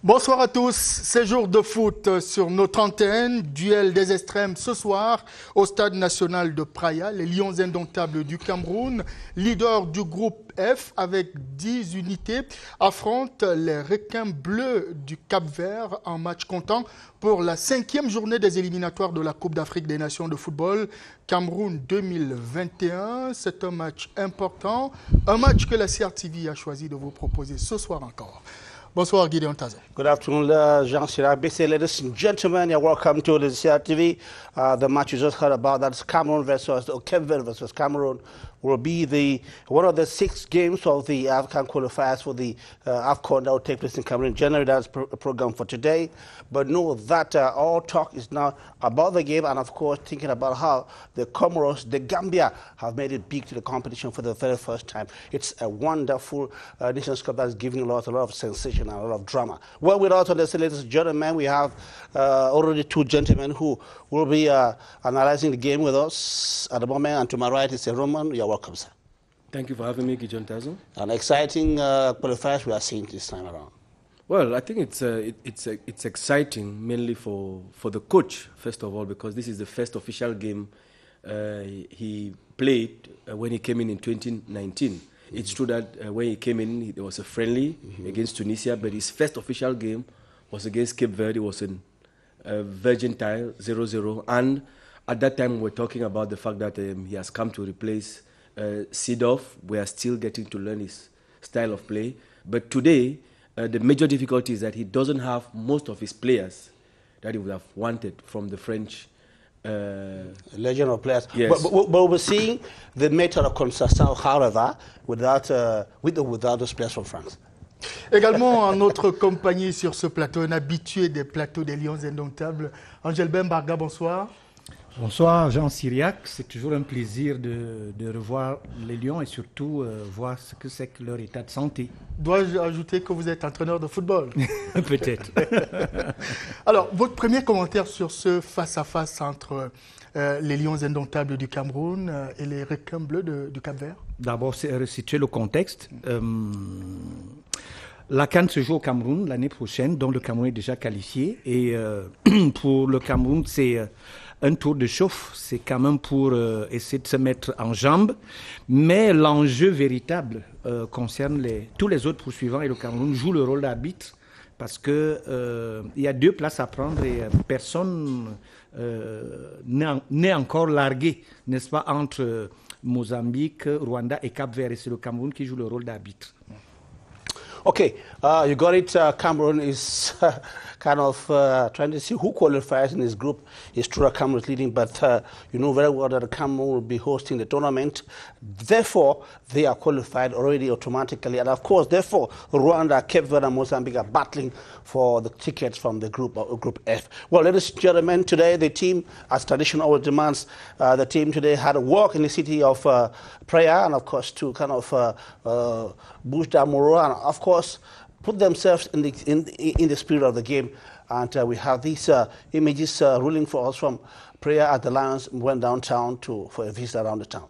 Bonsoir à tous, c'est jour de foot sur notre antenne, duel des extrêmes ce soir au stade national de Praia. Les Lions indomptables du Cameroun, leader du groupe F avec 10 unités, affrontent les requins bleus du Cap-Vert en match comptant pour la 5e journée des éliminatoires de la Coupe d'Afrique des Nations de football Cameroun 2021. C'est un match important, un match que la CRTV a choisi de vous proposer ce soir encore. Bonsoir Gideon Tazo. Good afternoon, Jean Chirac. Ladies and gentlemen, you're welcome to the CRTV. The match you just heard about, that's Cameroon versus Cape Verde versus Cameroon, will be one of the 6 games of the African qualifiers for the AFCON that will take place in Cameroon in January. That's the program for today. But know that all talk is now about the game and, of course, thinking about how the Comoros, the Gambia, have made it big to the competition for the very first time. It's a wonderful Nations Cup that's giving a lot of sensation and a lot of drama. Well, with us on this, ladies and gentlemen, we have already 2 gentlemen who will be analyzing the game with us at the moment. And to my right is Roman. You're welcome, sir. Thank you for having me, Gideon Tazo. An exciting qualifiers we are seeing this time around. Well, I think it's exciting mainly for the coach, first of all, because this is the first official game he played when he came in 2019. It's true that when he came in, it was a friendly against Tunisia, but his first official game was against Cape Verde. It was in Virgin Tile 0-0. And at that time, we were talking about the fact that he has come to replace Seedorf. We are still getting to learn his style of play. But today, the major difficulty is that he doesn't have most of his players that he would have wanted from the French legend of players. Yes. But we're seeing the method of Conceição, however, with or without those players from France. Également en notre compagnie sur ce plateau, un habitué des plateaux des Lions indomptables, Angel Bembarga, bonsoir. Bonsoir Jean Chirac, c'est toujours un plaisir de revoir les Lions et surtout voir ce que c'est que leur état de santé. Dois-je ajouter que vous êtes entraîneur de football? Peut-être. Alors, votre premier commentaire sur ce face-à-face entre les Lions indomptables du Cameroun et les requins bleus du Cap-Vert? D'abord, c'est resituer le contexte. La CAN se joue au Cameroun l'année prochaine, dont le Cameroun est déjà qualifié. Et pour le Cameroun, c'est un tour de chauffe. C'est quand même pour essayer de se mettre en jambes. Mais l'enjeu véritable concerne tous les autres poursuivants. Et le Cameroun joue le rôle d'arbitre parce que il y a 2 places à prendre et personne n'est encore largué, n'est-ce pas, entre Mozambique, Rwanda et Cap-Vert. Et c'est le Cameroun qui joue le rôle d'arbitre. Okay, you got it. Cameroon is kind of trying to see who qualifies in this group. It's true that Cameroon is leading, but you know very well that Cameroon will be hosting the tournament. Therefore, they are qualified already automatically. And of course, therefore, Rwanda, Cape Verde, and Mozambique are battling for the tickets from the group F. Well, ladies and gentlemen, today the team, as tradition always demands, the team today had a walk in the city of Praia, and of course to kind of boost their morale, and of course put themselves in the spirit of the game. And we have these images ruling for us from Praia as the Lions went downtown for a visit around the town.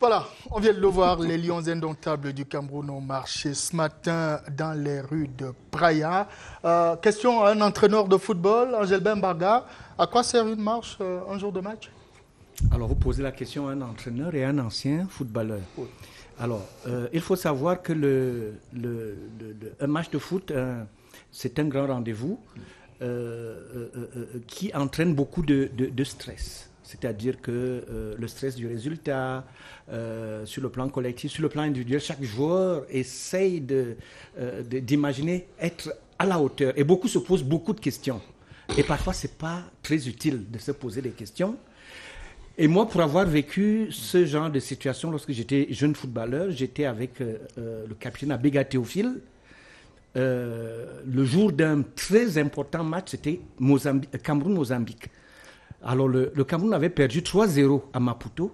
Voilà, on vient de le voir, les Lions indomptables du Cameroun ont marché ce matin dans les rues de Praia. Question à un entraîneur de football, Angelbert Mbarga. À quoi sert une marche un jour de match? Alors, vous posez la question à un entraîneur et à un ancien footballeur. Oui. Alors, il faut savoir que un match de foot, c'est un grand rendez-vous qui entraîne beaucoup de stress. C'est-à-dire que le stress du résultat, sur le plan collectif, sur le plan individuel, chaque joueur essaye d'imaginer être à la hauteur. Et beaucoup se posent beaucoup de questions. Et parfois, ce n'est pas très utile de se poser des questions. Et moi, pour avoir vécu ce genre de situation lorsque j'étais jeune footballeur, j'étais avec le capitaine Abega Théophile. Le jour d'un très important match, c'était Cameroun-Mozambique. Alors, le Cameroun avait perdu 3-0 à Maputo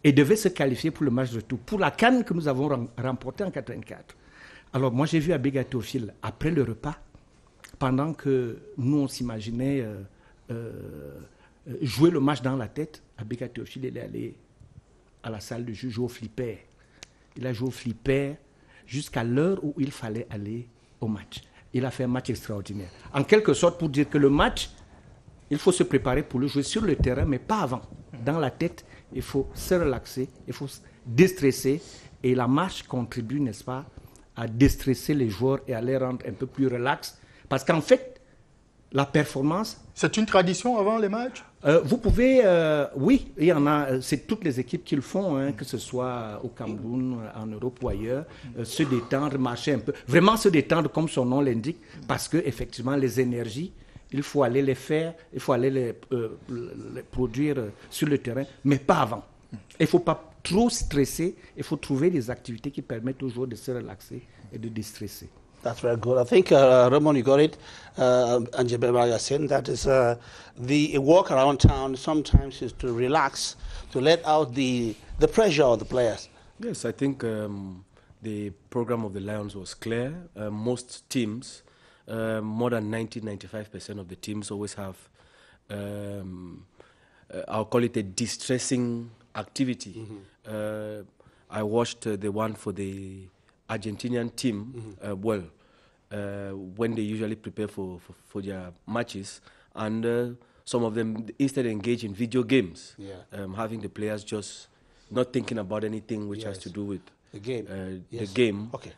et devait se qualifier pour le match de retour, pour la CAN que nous avons remportée en 1984. Alors, moi, j'ai vu Abega Théophile après le repas, pendant que nous, on s'imaginait jouer le match dans la tête. Abega Théophile, il est allé à la salle de jeu jouer au flipper. Il a joué au flipper jusqu'à l'heure où il fallait aller au match. Il a fait un match extraordinaire. En quelque sorte, pour dire que le match, il faut se préparer pour le jouer sur le terrain, mais pas avant. Dans la tête, il faut se relaxer, il faut déstresser. Et la marche contribue, n'est-ce pas, à déstresser les joueurs et à les rendre un peu plus relax. Parce qu'en fait, la performance... C'est une tradition avant les matchs? Vous pouvez... oui, il y en a. C'est toutes les équipes qui le font, hein, que ce soit au Cameroun, en Europe ou ailleurs. Se détendre, marcher un peu. Vraiment se détendre comme son nom l'indique. Parce qu'effectivement, les énergies... Il faut aller les faire, il faut aller les produire sur le terrain, mais pas avant. Il ne faut pas trop stresser, il faut trouver des activités qui permettent aux joueurs de se relaxer et de déstresser. That's very good. I think, Ramon, you got it. Angelbert Mbarga said that is the walk around town sometimes is to relax, to let out the pressure on the players. Yes, I think the program of the Lions was clear. Most teams, more than 90-95% of the teams always have, I'll call it a distressing activity. Mm-hmm. I watched the one for the Argentinian team, when they usually prepare for their matches, and some of them instead engage in video games, having the players just not thinking about anything which has to do with the game. The game. Okay.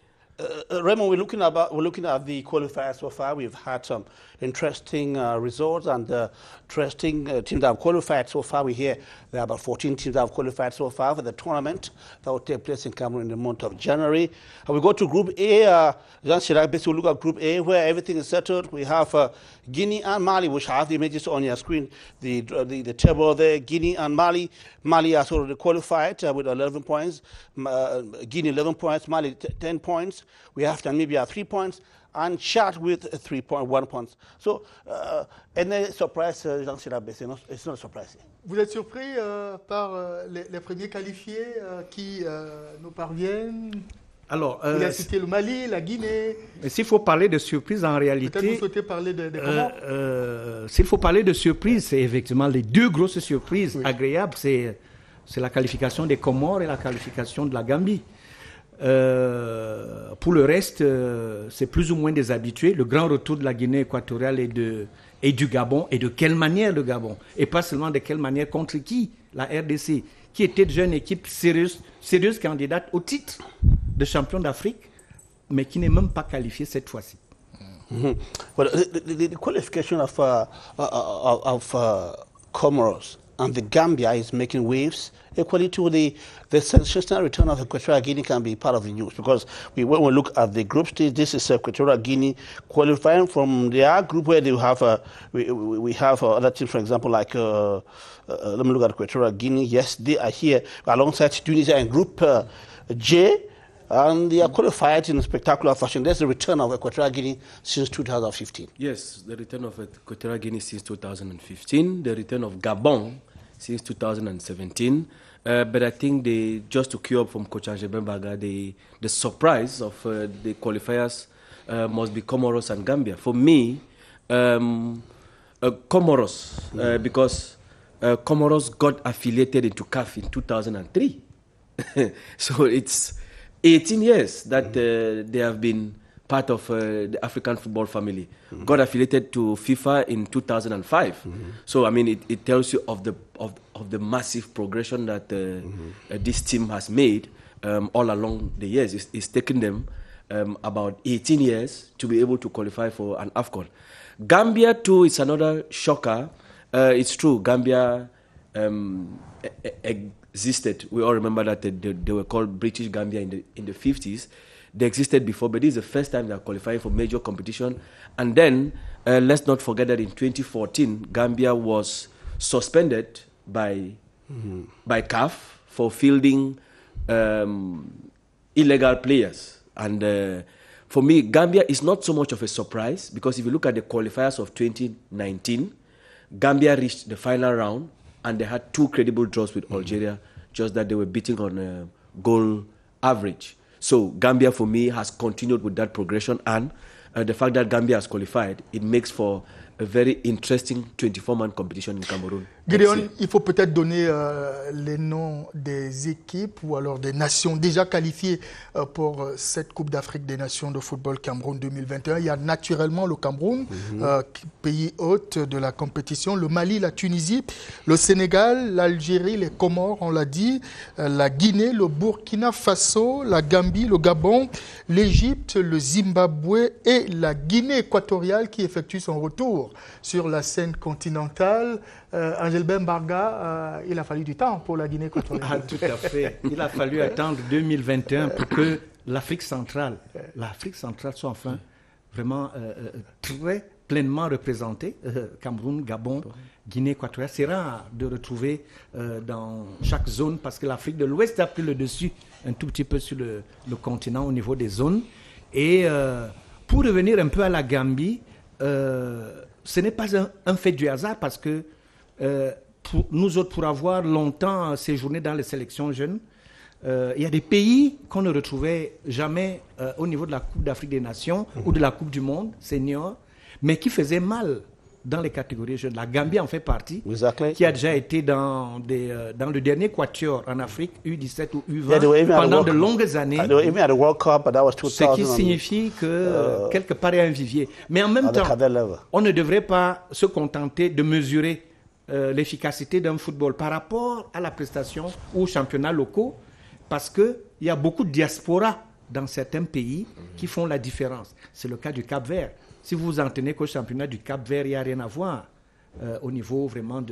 Raymond, we're looking at the qualifiers so far. We've had some interesting results and interesting teams that have qualified so far. We hear there are about 14 teams that have qualified so far for the tournament that will take place in Cameroon in the month of January. And we go to Group A. Jean Chirac, basically look at Group A where everything is settled. We have Guinea and Mali, which have the images on your screen, the table there. Guinea and Mali. Mali has already qualified with 11 points. Guinea 11 points. Mali 10 points. We have Namibia 3 points and Chad with 3.1 points. So, any surprise, Jean Chirac, it's not surprising. Vous êtes surpris par les premiers qualifiés qui nous parviennent? Alors, il a cité le Mali, la Guinée. S'il faut parler de surprise, en réalité... Peut-être vous souhaitez parler de comment? S'il faut parler de surprise, c'est effectivement les deux grosses surprises agréables. C'est la qualification des Comores et la qualification de la Gambie. Pour le reste, c'est plus ou moins des habitués. Le grand retour de la Guinée équatoriale et du Gabon. Et de quelle manière le Gabon? Et pas seulement de quelle manière, contre qui? La RDC, qui était déjà une équipe sérieuse candidate au titre de champion d'Afrique, mais qui n'est même pas qualifiée cette fois-ci. Mm-hmm. Well, the qualification of Comoros and the Gambia is making waves. Equally to the sensational return of Equatorial Guinea can be part of the news, because when we look at the group stage, this is Equatorial Guinea qualifying from their group where they have we have other teams, for example, like let me look at Equatorial Guinea. Yes, they are here alongside Tunisia in Group J. And they are qualified in a spectacular fashion. That's the return of Equatorial Guinea since 2015. Yes, the return of Equatorial Guinea since 2015, the return of Gabon since 2017. But I think just to cue up from Coach Angelbert Mbarga, the surprise of the qualifiers must be Comoros and Gambia. For me, Comoros, because Comoros got affiliated into CAF in 2003. So it's 18 years that they have been part of the African football family. Got affiliated to FIFA in 2005. So I mean, it tells you of the massive progression that this team has made all along the years. It's taken them about 18 years to be able to qualify for an AFCON. Gambia too is another shocker. It's true, Gambia existed. We all remember that they were called British Gambia in the 50s. They existed before, but this is the first time they are qualifying for major competition. And then, let's not forget that in 2014, Gambia was suspended by CAF for fielding illegal players. And for me, Gambia is not so much of a surprise, because if you look at the qualifiers of 2019, Gambia reached the final round and they had 2 credible draws with Algeria, just that they were beating on goal average. So Gambia, for me, has continued with that progression, and the fact that Gambia has qualified, it makes for a very interesting 24-man competition in Cameroon. Gideon, il faut peut-être donner les noms des équipes ou alors des nations déjà qualifiées pour cette Coupe d'Afrique des Nations de football Cameroun 2021. Il y a naturellement le Cameroun, pays hôte de la compétition, le Mali, la Tunisie, le Sénégal, l'Algérie, les Comores, on l'a dit, la Guinée, le Burkina Faso, la Gambie, le Gabon, l'Égypte, le Zimbabwe et la Guinée équatoriale qui effectue son retour sur la scène continentale. Angel Bembarga, il a fallu du temps pour la Guinée équatoriale. Ah, tout à fait. Il a fallu attendre 2021 pour que l'Afrique centrale soit enfin vraiment très pleinement représentée. Cameroun, Gabon, Guinée équatoriale. C'est rare de retrouver dans chaque zone, parce que l'Afrique de l'Ouest a pris le dessus un tout petit peu sur le continent au niveau des zones. Et pour revenir un peu à la Gambie, ce n'est pas un fait du hasard, parce que pour nous autres, pour avoir longtemps séjourné dans les sélections jeunes, il y a des pays qu'on ne retrouvait jamais au niveau de la Coupe d'Afrique des Nations ou de la Coupe du Monde senior, mais qui faisaient mal dans les catégories jeunes. La Gambie en fait partie, qui a déjà été dans le dernier quatuor en Afrique, U17 ou U20, pendant de longues années, ce qui signifie que quelque part il y a un vivier. Mais en même temps, on ne devrait pas se contenter de mesurer l'efficacité d'un football par rapport à la prestation aux championnats locaux, parce qu'il y a beaucoup de diaspora dans certains pays qui font la différence. C'est le cas du Cap-Vert. Si vous vous en tenez qu'au championnat du Cap-Vert, il n'y a rien à voir au niveau vraiment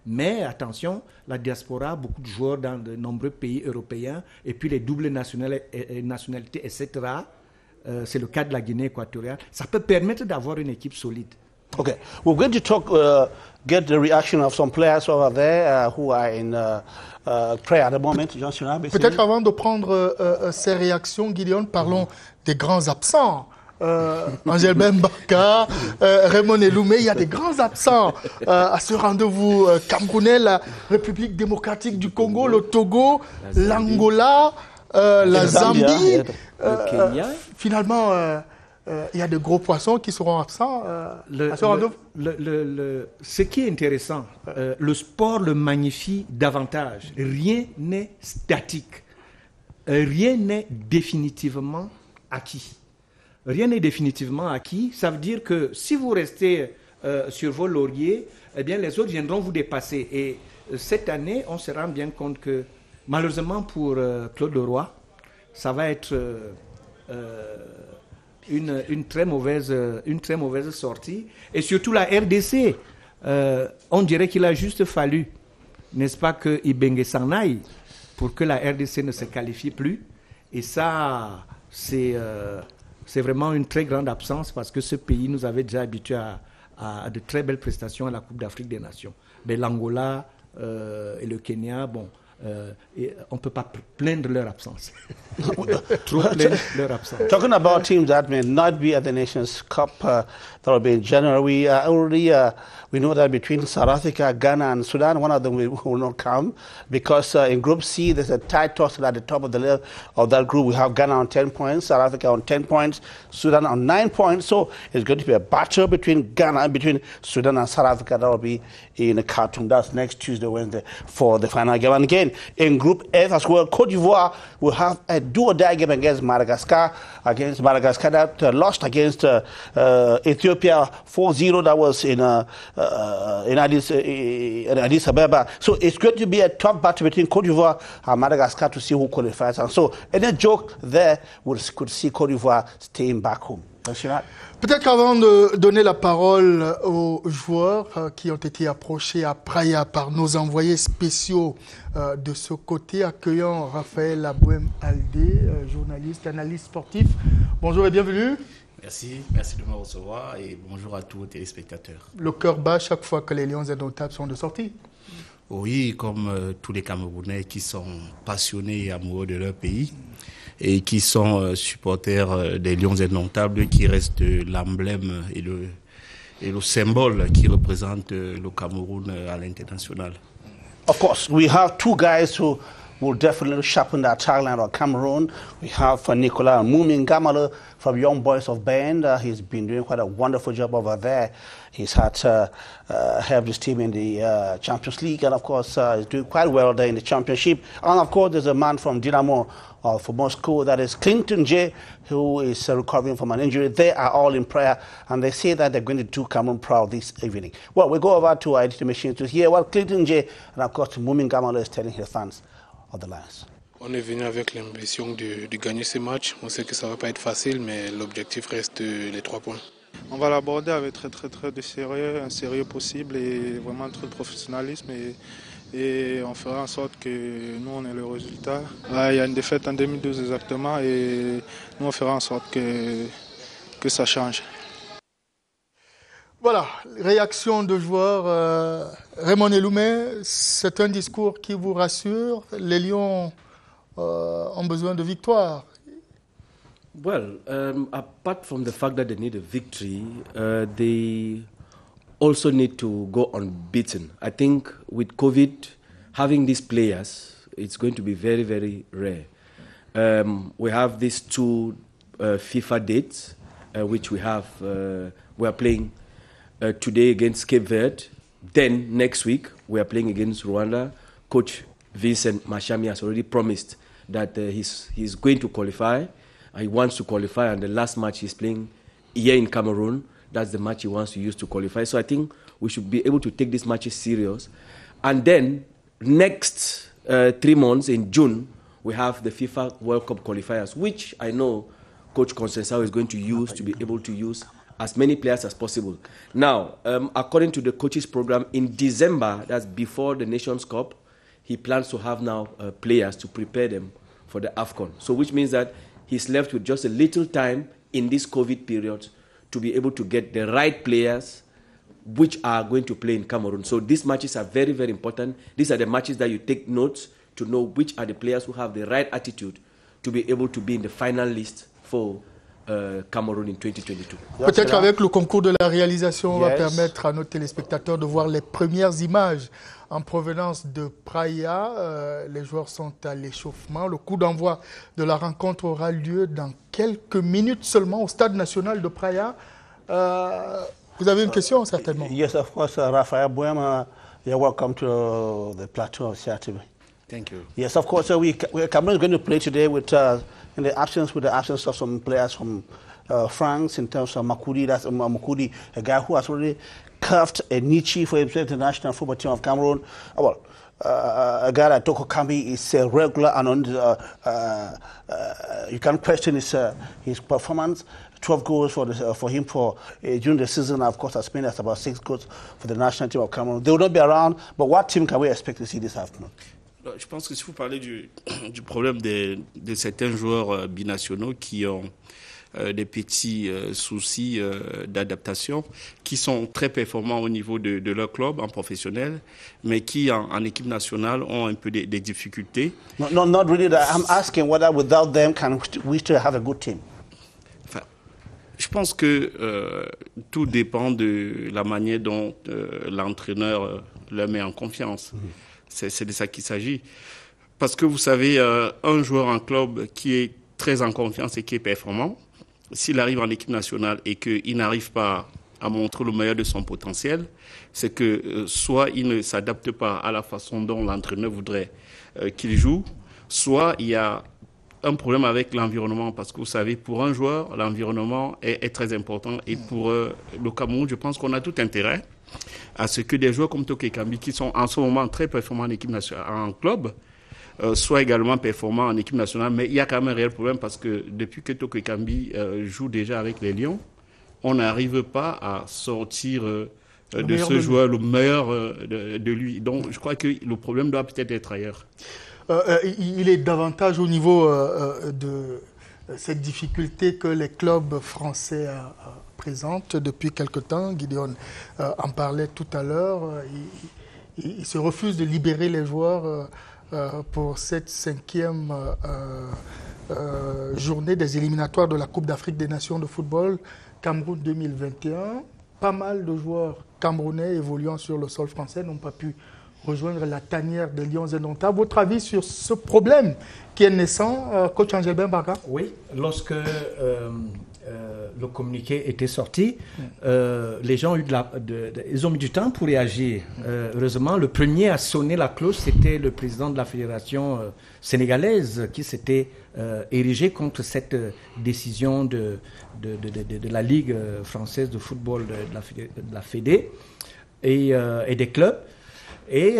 Mais attention, la diaspora, beaucoup de joueurs dans de nombreux pays européens, et puis les doubles nationalités, etc. C'est le cas de la Guinée équatoriale. Ça peut permettre d'avoir une équipe solide. Okay, we're going to talk, get the reaction of some players over there who are in prayer at the moment. Peut-être avant de prendre ces réactions, Gideon, parlons des grands absents. Angel Bembarga, Raymond Eloumé, il y a des grands absents à ce rendez-vous camerounais, la République démocratique du Congo, le Togo, l'Angola, la Zambie. Le Kenya. Finalement, il y a de gros poissons qui seront absents à ce rendez-vous. Ce qui est intéressant, le sport le magnifie davantage. Rien n'est statique. Rien n'est définitivement acquis. Rien n'est définitivement acquis. Ça veut dire que si vous restez sur vos lauriers, eh bien, les autres viendront vous dépasser. Et cette année, on se rend bien compte que, malheureusement pour Claude Leroy, ça va être une très mauvaise sortie. Et surtout la RDC, on dirait qu'il a juste fallu, n'est-ce pas, que Ibenge s'en aille pour que la RDC ne se qualifie plus. Et ça, c'est vraiment une très grande absence, parce que ce pays nous avait déjà habitués à de très belles prestations à la Coupe d'Afrique des Nations. Mais l'Angola et le Kenya, bon, on ne peut pas plaindre leur absence. Trop plaindre leur absence. Talking about teams that may not be at the Nations Cup, that will be in January, we know that between South Africa, Ghana and Sudan, one of them will not come, because in Group C, there's a tight tussle at the top of the of that group. We have Ghana on 10 points, South Africa on 10 points, Sudan on 9 points. So it's going to be a battle between Sudan and South Africa. That will be in Khartoum. That's next Tuesday, Wednesday for the final game. And again, again in Group F as well. Cote d'Ivoire will have a do-or-die game against Madagascar. That lost against Ethiopia 4-0. That was in Addis Ababa. So it's going to be a tough battle between Cote d'Ivoire and Madagascar to see who qualifies. And so any joke there could see Cote d'Ivoire staying back home. Peut-être avant de donner la parole aux joueurs qui ont été approchés à Praia par nos envoyés spéciaux de ce côté, accueillant Raphaël Abouem Aldé, journaliste, analyste sportif. Bonjour et bienvenue. Merci de me recevoir et bonjour à tous les téléspectateurs. Le cœur bat chaque fois que les Lions indomptables sont de sortie. Oui, comme tous les Camerounais qui sont passionnés et amoureux de leur pays et qui sont supporters des Lions indomptables, qui restent l'emblème et le symbole qui représente le Cameroun à l'international. Of course, we have two guys who will definitely sharpen the attack line of Cameroon. We have Nicolas Moumingamala from Young Boys of Bend. He's been doing quite a wonderful job over there. He's had helped his team in the Champions League, and of course, he's doing quite well there in the Championship. And of course, there's a man from Dynamo for Moscow, that is Clinton J, who is recovering from an injury. They are all in prayer, and they say that they're going to do Cameroon proud this evening. Well, we go over to our editing machine to hear what Clinton J and of course Moumingamala is telling his fans of the Lions. On est venu avec l'ambition de gagner ce match. On sait que ça ne va pas être facile, mais l'objectif reste les 3 points. On va l'aborder avec très de sérieux, un sérieux possible et vraiment très de professionnalisme. Et on fera en sorte que nous, on ait le résultat. Il y a une défaite en 2012 exactement et nous, on fera en sorte que ça change. Voilà, réaction de joueurs. Raymond Eloumé, c'est un discours qui vous rassure. Les Lions ont besoin de victoire. Well, apart from the fact that they need a victory, they also need to go unbeaten. I think with COVID, having these players, it's going to be very, very rare. We have these 2 FIFA dates, which we are playing today against Cape Verde. Then next week, we are playing against Rwanda. Coach Vincent Mashami has already promised that he's going to qualify. He wants to qualify, and the last match he's playing here in Cameroon, that's the match he wants to use to qualify. So I think we should be able to take these matches serious. And then next 3 months in June, we have the FIFA World Cup qualifiers, which I know Coach Conceição is going to use to be able to use as many players as possible. Now, according to the coaches program, in December, that's before the Nations Cup, he plans to have now players to prepare them for the AFCON. So which means that he's left with just a little time in this COVID period to be able to get the right players which are going to play in Cameroon. So these matches are very, very important. These are the matches that you take notes to know which are the players who have the right attitude to be able to be in the final list for Cameroon in 2022. Peut-être avec le concours de la réalisation, on va permettre à nos téléspectateurs de voir les premières images en provenance de Praia. Les joueurs sont à l'échauffement. Le coup d'envoi de la rencontre aura lieu dans quelques minutes seulement au Stade national de Praia. Vous avez une question, certainement? Yes, of course, Raphaël Abouem, you're welcome to the plateau of CRTV. Thank you. Yes, of course. Cameroon is going to play today with the absence of some players from France, in terms of Makudi. That's Makudi, a guy who has already carved a niche for himself in the national football team of Cameroon. A guy like Toko Kambi is a regular, and you can't question his performance. 12 goals for him during the season. Of course, as many as about 6 goals for the national team of Cameroon. They will not be around, but what team can we expect to see this afternoon? Je pense que si vous parlez du problème de certains joueurs binationaux qui ont des petits soucis d'adaptation, qui sont très performants au niveau de leur club en professionnel, mais qui en équipe nationale ont un peu des difficultés. No, not really. I'm asking whether without them can we still have a good team. Enfin, je pense que tout dépend de la manière dont l'entraîneur leur met en confiance. C'est de ça qu'il s'agit. Parce que vous savez, un joueur en club qui est très en confiance et qui est performant, s'il arrive en équipe nationale et qu'il n'arrive pas à montrer le meilleur de son potentiel, c'est que soit il ne s'adapte pas à la façon dont l'entraîneur voudrait qu'il joue, soit il y a un problème avec l'environnement, parce que vous savez, pour un joueur, l'environnement est très important. Et pour le Cameroun, je pense qu'on a tout intérêt à ce que des joueurs comme Toko Ekambi, qui sont en ce moment très performants en équipe nationale, en club, soient également performants en équipe nationale. Mais il y a quand même un réel problème, parce que depuis que Toko Ekambi joue déjà avec les Lions, on n'arrive pas à sortir de ce joueur le meilleur de lui. Donc je crois que le problème doit peut-être être ailleurs. Il est davantage au niveau de cette difficulté que les clubs français présentent depuis quelque temps. Gideon en parlait tout à l'heure. Il se refuse de libérer les joueurs pour cette 5e journée des éliminatoires de la Coupe d'Afrique des Nations de football Cameroun 2021. Pas mal de joueurs camerounais évoluant sur le sol français n'ont pas pu rejoindre la tanière des Lions indomptables. Votre avis sur ce problème qui est naissant, coach Angelbin Barga? Oui, lorsque le communiqué était sorti, les gens ils ont mis du temps pour réagir. Heureusement, le premier à sonner la cloche, c'était le président de la fédération sénégalaise qui s'était érigé contre cette décision de la Ligue française de football de la Fédé et des clubs. Et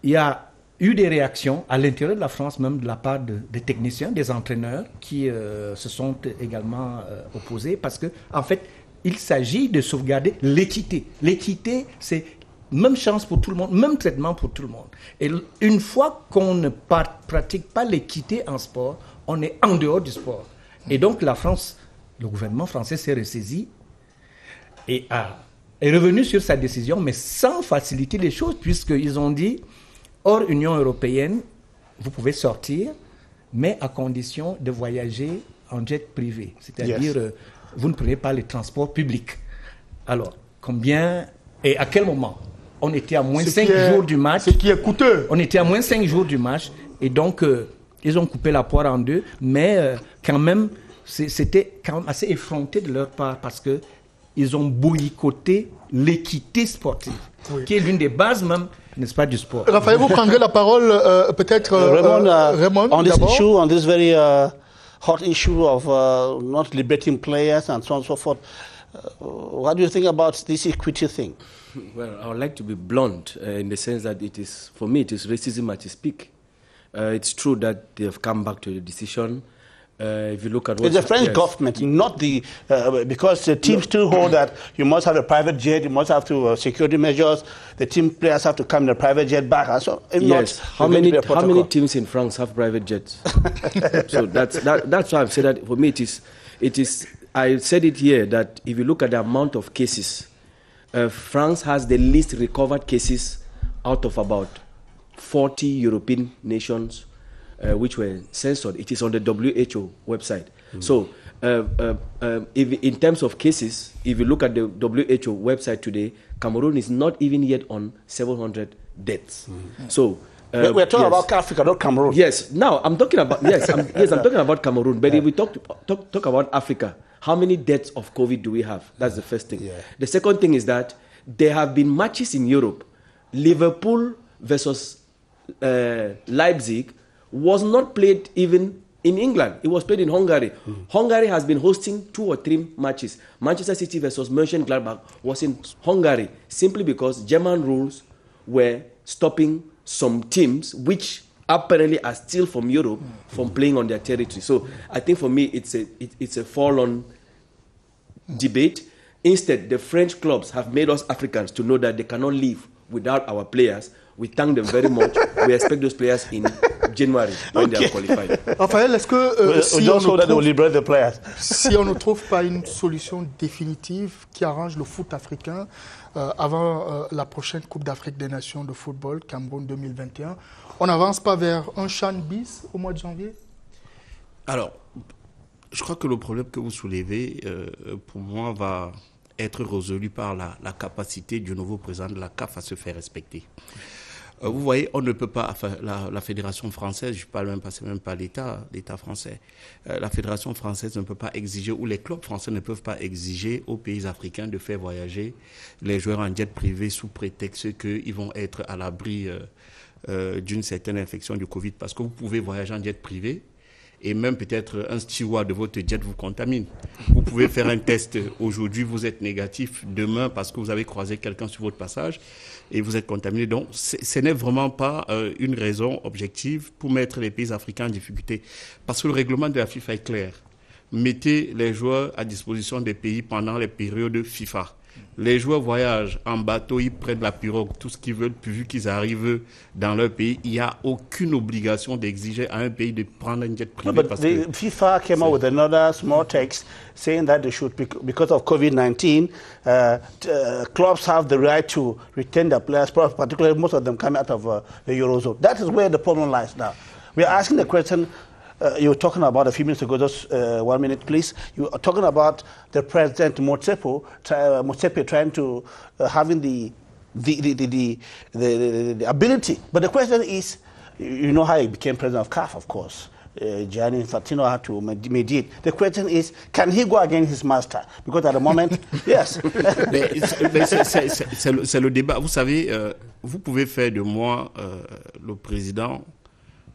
il y a eu des réactions à l'intérieur de la France, même de la part des techniciens, des entraîneurs, qui se sont également opposés, parce que en fait, il s'agit de sauvegarder l'équité. L'équité, c'est même chance pour tout le monde, même traitement pour tout le monde. Et une fois qu'on ne pratique pas l'équité en sport, on est en dehors du sport. Et donc la France, le gouvernement français s'est ressaisi et est revenu sur sa décision, mais sans faciliter les choses, puisqu'ils ont dit, hors Union européenne, vous pouvez sortir, mais à condition de voyager en jet privé. C'est-à-dire, vous ne prenez pas les transports publics. Alors, combien et à quel moment? On était à moins 5 jours du match. Ce qui est coûteux. On était à moins 5 jours du match. Et donc, ils ont coupé la poire en deux. Mais quand même, c'était quand même assez effronté de leur part, parce qu'ils ont boycotté l'équité sportive, qui est l'une des bases même, n'est-ce pas, du sport. Raphaël, vous prendrez la parole peut-être, Raymond, on this issue, on this very hot issue of not liberating players and so on and so forth. What do you think about this equity thing? Well, I would like to be blunt in the sense that for me, it is racism at its peak. It's true that they have come back to the decision. If you look at it's the French government, not the because the teams still hold that you must have a private jet, you must have to security measures. The team players have to come in a private jet back. And so, yes. How many teams in France have private jets? So that's why I've said that. For me, it is. I said it here that if you look at the amount of cases, France has the least recovered cases out of about 40 European nations. Which were censored. It is on the WHO website. So, if in terms of cases, if you look at the WHO website today, Cameroon is not even yet on 700 deaths. So, we're talking about Africa, not Cameroon. Yes. Now I'm talking about I'm talking about Cameroon. But if we talk about Africa, how many deaths of COVID do we have? That's the first thing. Yeah. The second thing is that there have been matches in Europe. Liverpool versus Leipzig was not played even in England. It was played in Hungary. Hungary has been hosting 2 or 3 matches. Manchester City versus Mönchengladbach was in Hungary, simply because German rules were stopping some teams, which apparently are still from Europe, from playing on their territory. So I think for me, it's a fall-on debate. Instead, the French clubs have made us Africans to know that they cannot live without our players. We thank them very much. We expect those players in January when they are qualified. Raphaël, est-ce que si on ne trouve pas une solution définitive qui arrange le foot africain avant la prochaine Coupe d'Afrique des Nations de football, Cameroun 2021, on n'avance pas vers un CHAN bis au mois de janvier? Alors, je crois que le problème que vous soulevez, pour moi, va être résolu par la capacité du nouveau président de la CAF à se faire respecter. Vous voyez, on ne peut pas, enfin, la fédération française, je parle même pas, c'est même pas l'État français. La fédération française ne peut pas exiger, ou les clubs français ne peuvent pas exiger aux pays africains de faire voyager les joueurs en jet privé sous prétexte qu'ils vont être à l'abri d'une certaine infection du Covid, parce que vous pouvez voyager en jet privé et même peut-être un steward de votre jet vous contamine. Vous pouvez faire un test aujourd'hui, vous êtes négatif, demain parce que vous avez croisé quelqu'un sur votre passage et vous êtes contaminé. Donc ce n'est vraiment pas une raison objective pour mettre les pays africains en difficulté, parce que le règlement de la FIFA est clair. Mettez les joueurs à disposition des pays pendant les périodes FIFA. Les joueurs voyagent en bateau, ils prennent la pirogue, tout ce qu'ils veulent, vu qu'ils arrivent dans leur pays. Il n'y a aucune obligation d'exiger à un pays de prendre un jet privé. No, but the FIFA came out with another small text saying that they should, because of COVID-19, clubs have the right to retain their players, particularly most of them coming out of the Eurozone. That is where the problem lies now. We are asking the question. You were talking about a few minutes ago, just 1 minute, please. You were talking about the president Motsepe trying to having the ability. But the question is, you know how he became president of CAF, of course. Gianni Infantino had to mediate. The question is, can he go against his master? Because at the moment, yes. C'est le débat. Vous savez, vous pouvez faire de moi le président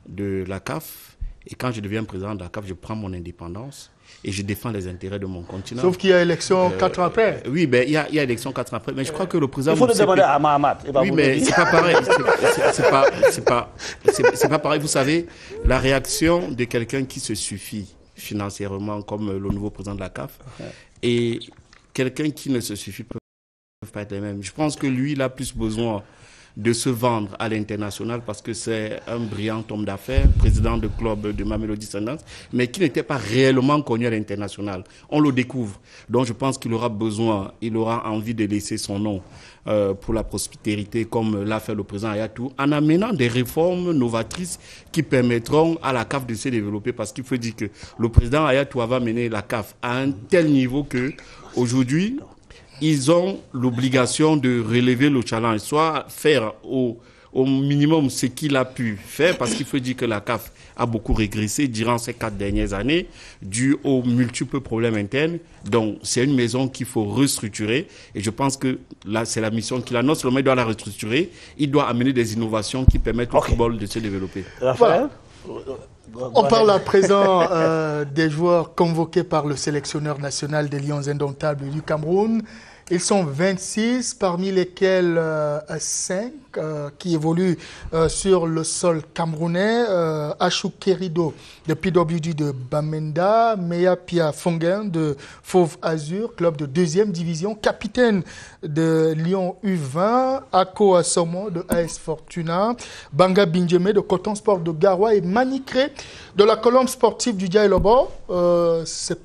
de la CAF. Et quand je deviens président de la CAF, je prends mon indépendance et je défends les intérêts de mon continent. Sauf qu'il y a élection 4 ans après. Oui, ben, il y a élection 4 ans après. Mais je crois que le président... Il faut le demander à Mahamat. Oui, mais c'est pas pareil. C'est pas pareil. Vous savez, la réaction de quelqu'un qui se suffit financièrement, comme le nouveau président de la CAF, et quelqu'un qui ne se suffit pas, peuvent pas être les mêmes. Je pense que lui, il a plus besoin de se vendre à l'international parce que c'est un brillant homme d'affaires, président de club de Mamelodi Sundowns, mais qui n'était pas réellement connu à l'international. On le découvre. Donc je pense qu'il aura besoin, il aura envie de laisser son nom pour la prospérité, comme l'a fait le président Ayatou, en amenant des réformes novatrices qui permettront à la CAF de se développer, parce qu'il faut dire que le président Ayatou avait mené la CAF à un tel niveau que aujourd'hui, ils ont l'obligation de relever le challenge, soit faire au minimum ce qu'il a pu faire, parce qu'il faut dire que la CAF a beaucoup régressé durant ces 4 dernières années, dû aux multiples problèmes internes. Donc, c'est une maison qu'il faut restructurer. Et je pense que là, c'est la mission qu'il a. Non seulement il doit la restructurer, il doit amener des innovations qui permettent au football de se développer. Raphaël? On parle à présent des joueurs convoqués par le sélectionneur national des Lions Indomptables du Cameroun. Ils sont 26, parmi lesquels 5 qui évoluent sur le sol camerounais. Achou Kerido de PWD de Bamenda, Meya Pia Fonguin de Fauve Azur, club de 2e division, capitaine de Lyon U20, Ako Asomo de AS Fortuna, Banga Binjeme de Coton Sport de Garoua et Manicré de la colombe sportive du Diaïlobo. C'est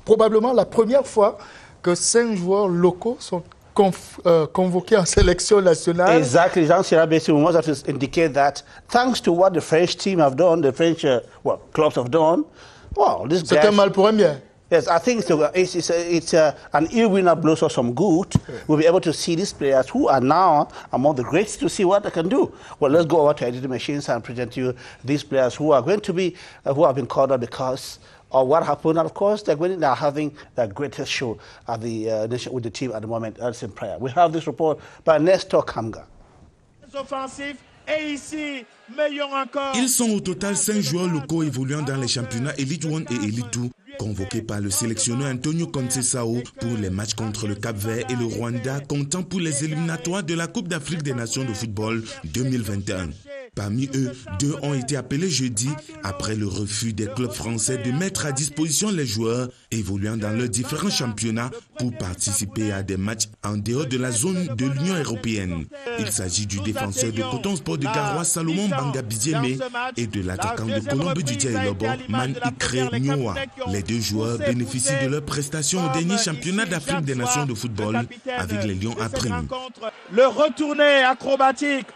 probablement la première fois que 5 joueurs locaux sont convoqués en sélection nationale. Exactly. Jean Sirabesi wants us to indicate that thanks to what the French team have done, the French clubs have done, well, this c'est un mal pour un bien. Yes, I think it's an ear-winner blows us some good. We'll be able to see these players who are now among the greats to see what they can do. Well, let's go over to editing machines and present you these players who are going to be, who have been called up because of what happened. And of course, they're having their greatest show at the with the team at the moment. That's in prayer. We have this report by Nestor Kamga. Ils sont au total 5 joueurs locaux évoluant dans les championnats Elite 1 et Elite 2, convoqués par le sélectionneur Antonio Conceição pour les matchs contre le Cap-Vert et le Rwanda, comptant pour les éliminatoires de la Coupe d'Afrique des Nations de football 2021. Parmi eux, 2 ont été appelés jeudi après le refus des clubs français de mettre à disposition les joueurs évoluant dans leurs différents championnats pour participer à des matchs en dehors de la zone de l'Union européenne. Il s'agit du défenseur de Coton Sport de Garoua, Salomon Banga Bidieme, et de l'attaquant de Colombe du Diaïlobo, Man Ikre Nyoa. Les 2 joueurs bénéficient de leurs prestations au dernier championnat d'Afrique des Nations de football avec les Lions à Prime. Le retourné acrobatique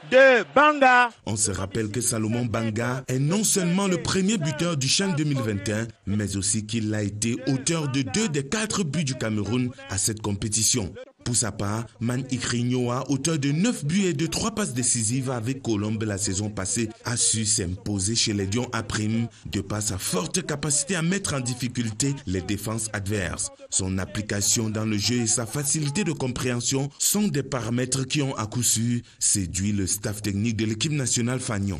de Banga. On se rappelle que Salomon Banga est non seulement le premier buteur du CHAN 2021, mais aussi qu'il a été auteur de 2 des 4 buts du Cameroun à cette compétition. Pour sa part, Man Ikrignoa, auteur de 9 buts et de 3 passes décisives avec Colombe la saison passée, a su s'imposer chez les Lions à prime de par sa forte capacité à mettre en difficulté les défenses adverses. Son application dans le jeu et sa facilité de compréhension sont des paramètres qui ont à coup sûr séduit le staff technique de l'équipe nationale Fagnon.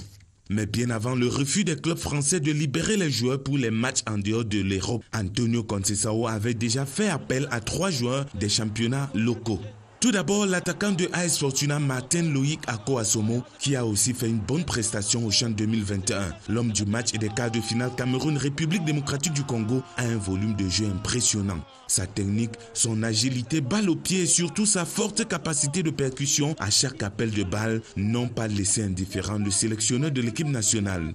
Mais bien avant le refus des clubs français de libérer les joueurs pour les matchs en dehors de l'Europe, Antonio Conceição avait déjà fait appel à 3 joueurs des championnats locaux. Tout d'abord, l'attaquant de AS Fortuna, Martin Loïc Ako-Asomo, qui a aussi fait une bonne prestation au CHAN 2021. L'homme du match et des quarts de finale Cameroun-République démocratique du Congo a un volume de jeu impressionnant. Sa technique, son agilité, balle au pied et surtout sa forte capacité de percussion à chaque appel de balle n'ont pas laissé indifférent le sélectionneur de l'équipe nationale.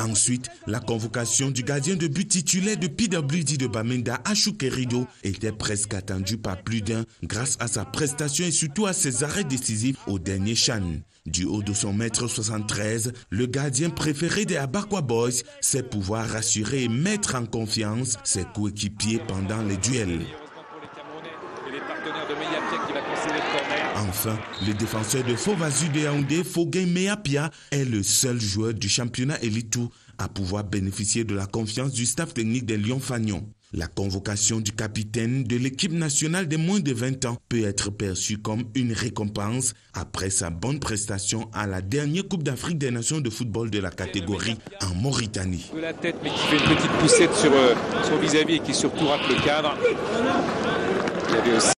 Ensuite, la convocation du gardien de but titulaire de PWD de Bamenda, Achou Kerido, était presque attendue par plus d'un grâce à sa prestation et surtout à ses arrêts décisifs au dernier CHAN. Du haut de son mètre 73, le gardien préféré des Abakwa Boys sait pouvoir rassurer et mettre en confiance ses coéquipiers pendant les duels. Enfin, le défenseur de Fovazu de Yaoundé, Fogué Meapia, est le seul joueur du championnat Elite 2 à pouvoir bénéficier de la confiance du staff technique des Lions Fagnon. La convocation du capitaine de l'équipe nationale des moins de 20 ans peut être perçue comme une récompense après sa bonne prestation à la dernière Coupe d'Afrique des Nations de football de la catégorie en Mauritanie. De la tête, mais qui fait une petite poussette sur son vis-à-vis et qui surtout rate le cadre. Il y avait aussi...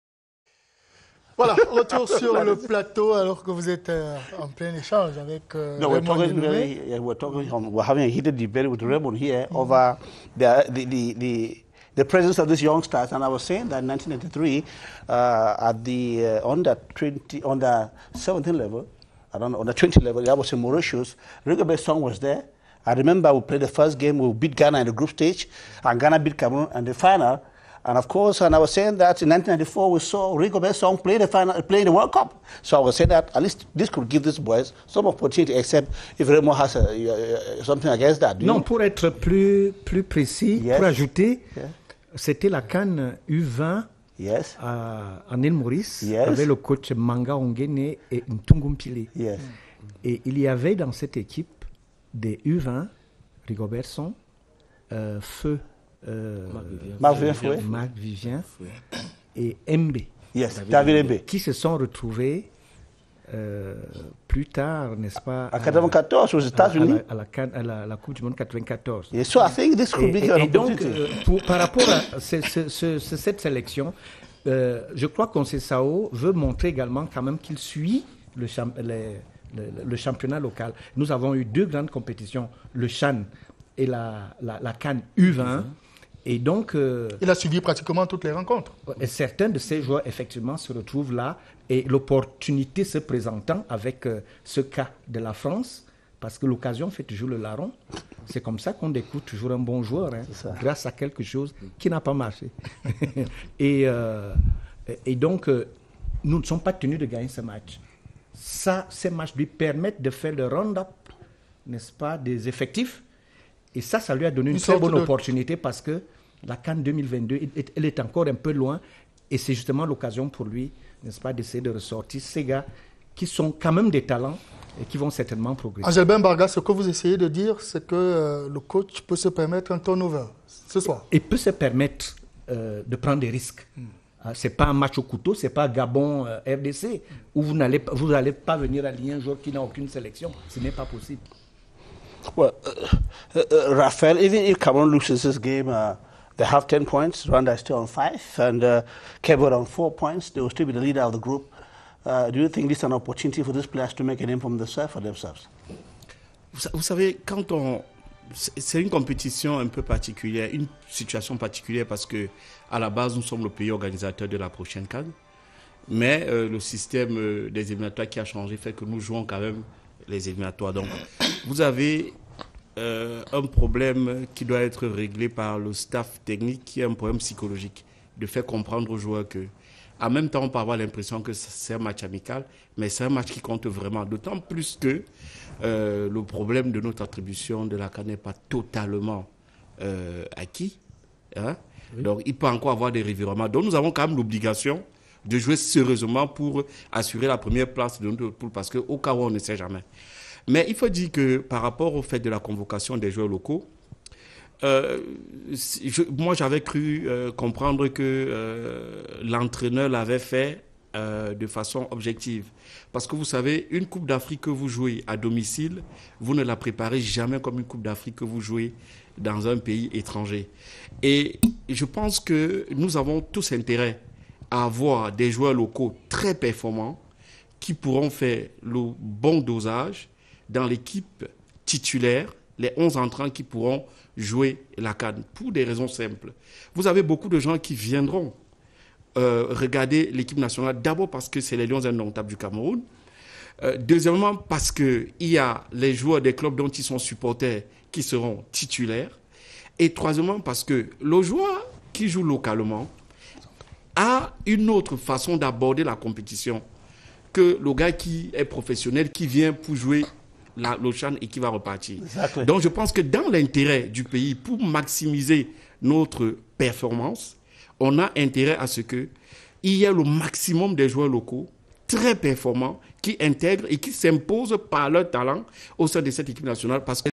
Voilà, retour sur le plateau alors que vous êtes en plein échange avec No, we're having a heated debate with Raymond here over the presence of these youngsters, and I was saying that in 1993 at the under 17 level, I don't know, under 20 level, I was in Mauritius. Rigobert Song was there. I remember we played the first game, we beat Ghana in the group stage, and Ghana beat Cameroon in the final. And of course, and I was saying that in 1994 we saw Rigobert Song play the World Cup. So I was saying that at least this could give these boys some opportunity, except if Raymond has something against that. Non, pour être plus précis, yes. Pour ajouter, yeah. C'était la CAN U20 yes. En île Maurice, yes. Avec le coach Manga Ongene et Ntungumpile. Yes. Et il y avait dans cette équipe des U20, Rigobert Song, Feu, Marc Vivien et Mbe, yes, David Mbe, qui se sont retrouvés plus tard, n'est-ce pas, à 94 aux États-Unis, à la Coupe du Monde 94. Yes, so I think this could be et donc, par rapport à cette sélection, je crois que Conceição veut montrer également quand même qu'il suit le championnat local. Nous avons eu 2 grandes compétitions, le CHAN et la CAN U20. Et donc, il a suivi pratiquement toutes les rencontres. Et certains de ces joueurs, effectivement, se retrouvent là. Et l'opportunité se présentant avec ce cas de la France, parce que l'occasion fait toujours le larron. C'est comme ça qu'on découvre toujours un bon joueur, hein, grâce à quelque chose qui n'a pas marché. et donc, nous ne sommes pas tenus de gagner ce match. Ces matchs lui permettent de faire le round-up, n'est-ce pas, des effectifs. Et ça lui a donné une très bonne opportunité parce que la CAN 2022, elle est encore un peu loin. Et c'est justement l'occasion pour lui, n'est-ce pas, d'essayer de ressortir ces gars qui sont quand même des talents et qui vont certainement progresser. Angel Bembarga, ce que vous essayez de dire, c'est que le coach peut se permettre un turnover ce soir. Il peut se permettre de prendre des risques. Ce n'est pas un match au couteau, ce n'est pas Gabon RDC, où vous n'allez pas venir aligner un joueur qui n'a aucune sélection. Ce n'est pas possible. Well, Raphael, even if Cameroon loses this game, they have 10 points. Rwanda is still on 5, and Cameroon on 4 points. They will still be the leader of the group. Do you think this is an opportunity for these players to make a name for themselves? Vous savez, c'est une compétition un peu particulière, une situation particulière parce que à la base nous sommes le pays organisateur de la prochaine CAN, mais le système des éliminatoires qui a changé fait que nous jouons quand même les éliminatoires. Donc, vous avez un problème qui doit être réglé par le staff technique, qui est un problème psychologique, de faire comprendre aux joueurs que, en même temps, on peut avoir l'impression que c'est un match amical, mais c'est un match qui compte vraiment. D'autant plus que le problème de notre attribution de la CAN n'est pas totalement acquis. Hein? Oui. Donc, il peut encore avoir des revirements. Donc, nous avons quand même l'obligation de jouer sérieusement pour assurer la première place de notre poule, parce qu'au cas où on ne sait jamais. Mais il faut dire que par rapport au fait de la convocation des joueurs locaux, moi j'avais cru comprendre que l'entraîneur l'avait fait de façon objective. Parce que vous savez, une Coupe d'Afrique que vous jouez à domicile, vous ne la préparez jamais comme une Coupe d'Afrique que vous jouez dans un pays étranger. Et je pense que nous avons tous intérêt à avoir des joueurs locaux très performants qui pourront faire le bon dosage dans l'équipe titulaire, les 11 entrants qui pourront jouer la CAN, pour des raisons simples. Vous avez beaucoup de gens qui viendront regarder l'équipe nationale, d'abord parce que c'est les Lions indomptables du Cameroun, deuxièmement parce qu'il y a les joueurs des clubs dont ils sont supporters qui seront titulaires, et troisièmement parce que le joueur qui joue localement a une autre façon d'aborder la compétition que le gars qui est professionnel, qui vient pour jouer le CHAN et qui va repartir. Exactement. Donc je pense que dans l'intérêt du pays, pour maximiser notre performance, on a intérêt à ce qu'il y ait le maximum des joueurs locaux très performants qui intègrent et qui s'imposent par leur talent au sein de cette équipe nationale. Parce que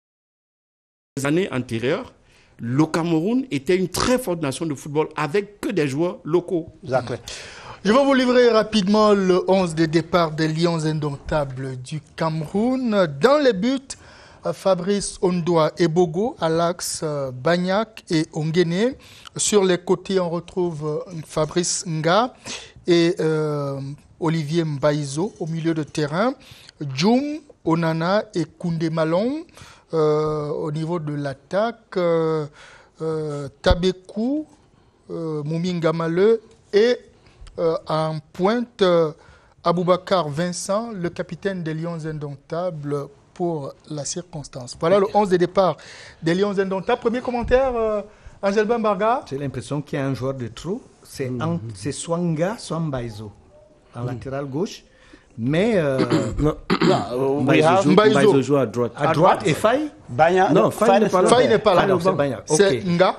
les années antérieures, le Cameroun était une très forte nation de football avec que des joueurs locaux. Exactement. Je vais vous livrer rapidement le 11 de départ des Lions indomptables du Cameroun. Dans les buts, Fabrice Ondoa et Bogo, à l'axe Bagnac et Ongene. Sur les côtés, on retrouve Fabrice Nga et Olivier Mbaizo au milieu de terrain. Djoum, Onana et Koundé Malong. Au niveau de l'attaque, Tabekou, Mouminga Maleu et en pointe Aboubakar Vincent, le capitaine des Lions indomptables pour la circonstance. Voilà le 11 de départ des Lions indomptables. Premier commentaire, Angel Bambarga. J'ai l'impression qu'il y a un joueur de trop. C'est soit Nga, soit Mbaizo en latéral gauche. Mais Mbaizo joue à droite. À droite et Faye Non, Faye n'est pas là. Faye n'est pas là. C'est Nga.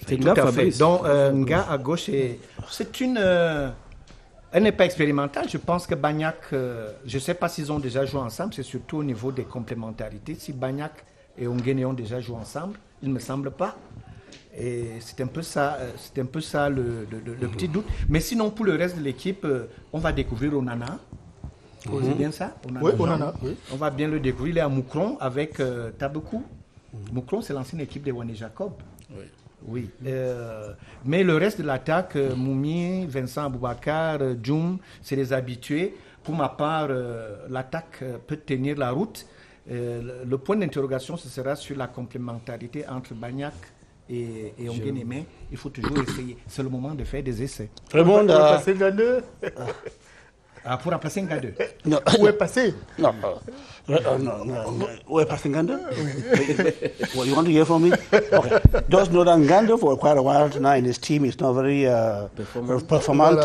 C'est tout à fait. Donc Nga à gauche, c'est elle n'est pas expérimentale. Je pense que Bagnac, je ne sais pas s'ils ont déjà joué ensemble, c'est surtout au niveau des complémentarités. Si Bagnac et Ongene ont déjà joué ensemble, il ne me semble pas. Et c'est un peu ça, le petit doute. Mais sinon, pour le reste de l'équipe, on va découvrir Onana. C'est bien ça? Oui, Onana. Oui. On va bien le découvrir. Il est à Moukron avec Tabekou. Moukron, c'est l'ancienne équipe de Wané Jacob. Oui. Mais le reste de l'attaque, Moumi, Vincent Aboubakar, Djoum, c'est les habitués. Pour ma part, l'attaque peut tenir la route. Le point d'interrogation, ce sera sur la complémentarité entre Bagnac et Ongene. Mais il faut toujours essayer. C'est le moment de faire des essais. Le monde pour remplacer Ngandou. No. Où est passé? No. Où est passé Ngandou? Well, you want to hear from me? Okay. Just know that Ngandou for quite a while now in his team is not very performant.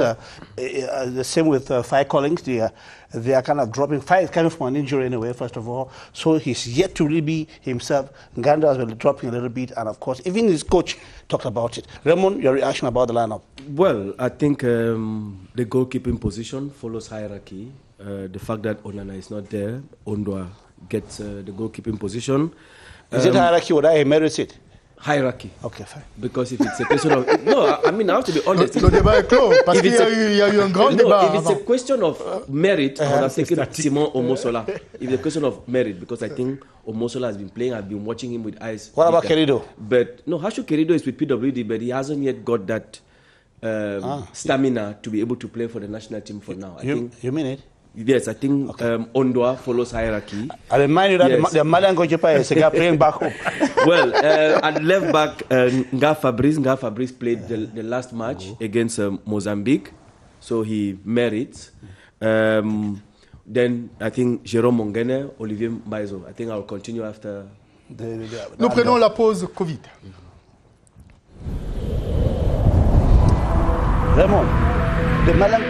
The same with Faye Collins. They are kind of dropping. Faye is coming from an injury anyway, first of all. So he's yet to really be himself. Ngandou has been dropping a little bit. And of course, even his coach talked about it. Raymond, your reaction about the lineup? Well, I think the goalkeeping position follows hierarchy. The fact that Onana is not there, Ondoa gets the goalkeeping position. Is it hierarchy or that he merits it? Hierarchy. Okay, fine. Because if it's a question of... No, I mean, I have to be honest. Le débat est clos, parce qu'il y a eu un grand débat. If it's a question of merit, I would have taken Simon Omosola. If it's a question of merit, because I think Omosola has been playing, I've been watching him with eyes. What about Querido? But, no, Hashu Querido is with PWD, but he hasn't yet got that stamina to be able to play for the national team for now. You mean it? Yes, I think Ondoa follows hierarchy. I remind you that the Malian goalkeeper is a guy playing back home. Well, at left back, Nga Fabrice played the last match against Mozambique, so he merits. Then I think Jérôme Ongene, Olivier Mbaizo. I think I'll continue after. Nous prenons la pause Covid. Raymond, the Malian.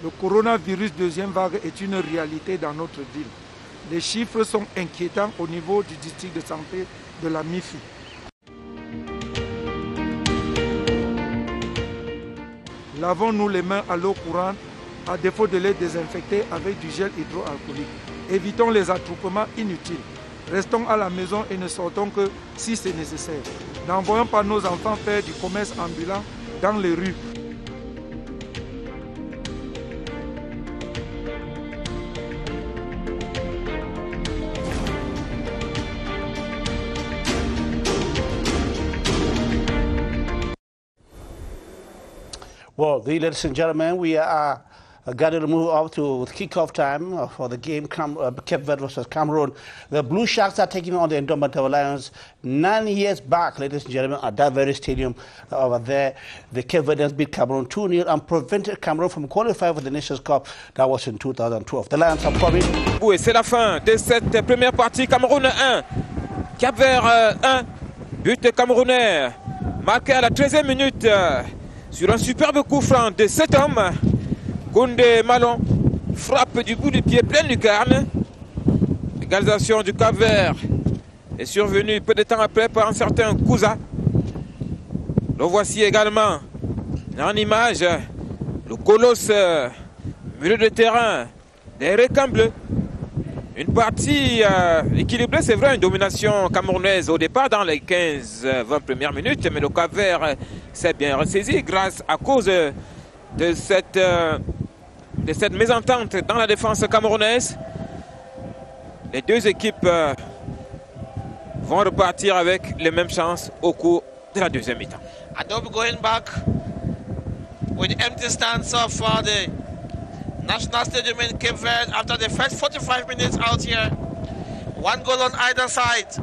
Le coronavirus deuxième vague est une réalité dans notre ville. Les chiffres sont inquiétants au niveau du district de santé de la MIFI. Lavons-nous les mains à l'eau courante, à défaut de les désinfecter avec du gel hydroalcoolique. Évitons les attroupements inutiles. Restons à la maison et ne sortons que si c'est nécessaire. N'envoyons pas nos enfants faire du commerce ambulant dans les rues. Well, ladies and gentlemen, we are going to move up to kickoff time for the game Cape Verde versus Cameroon. The Blue Sharks are taking on the Indomitable Lions 9 years back, ladies and gentlemen, at that very stadium over there. The Cape Verdeans beat Cameroon 2-0 and prevented Cameroon from qualifying for the Nations Cup. That was in 2012. The Lions are coming. Oui, c'est la fin de cette première partie. Cameroun 1, Cap Vert 1. But camerounais marqué à la 13e minute. Sur un superbe coup franc de cet homme, Koundé Malon frappe du bout du pied plein lucarne. L'égalisation du Cap-Vert est survenue peu de temps après par un certain Kouza. Le voici également en image, le colosse milieu de terrain des Requins bleus. Une partie équilibrée, c'est vrai, une domination camerounaise au départ dans les 15-20 premières minutes, mais le Cap-Vert s'est bien ressaisi grâce à cause de cette mésentente dans la défense camerounaise. Les deux équipes vont repartir avec les mêmes chances au cours de la deuxième mi-temps. Adobe going back with empty stands so far the National Stadium in Cape Verde after the first 45 minutes out here. One goal on either side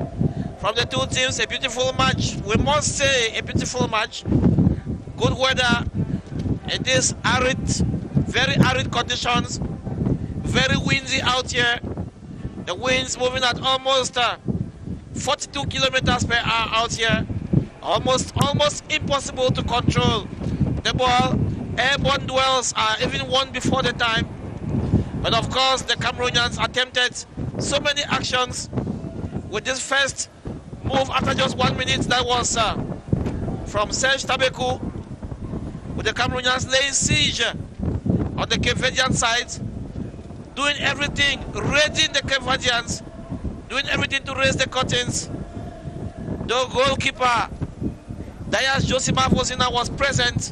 from the two teams. A beautiful match. We must say a beautiful match. Good weather. It is arid, very arid conditions. Very windy out here. The wind's moving at almost 42 kilometers per hour out here. Almost impossible to control the ball. Airborne duels are even won before the time. But of course, the Cameroonians attempted so many actions with this first move after just 1 minute. That was from Serge Tabekou, with the Cameroonians laying siege on the Cape Verdean side, doing everything, raiding the Cape Verdeans, doing everything to raise the curtains. The goalkeeper, Dayas Josima Fosina, was present.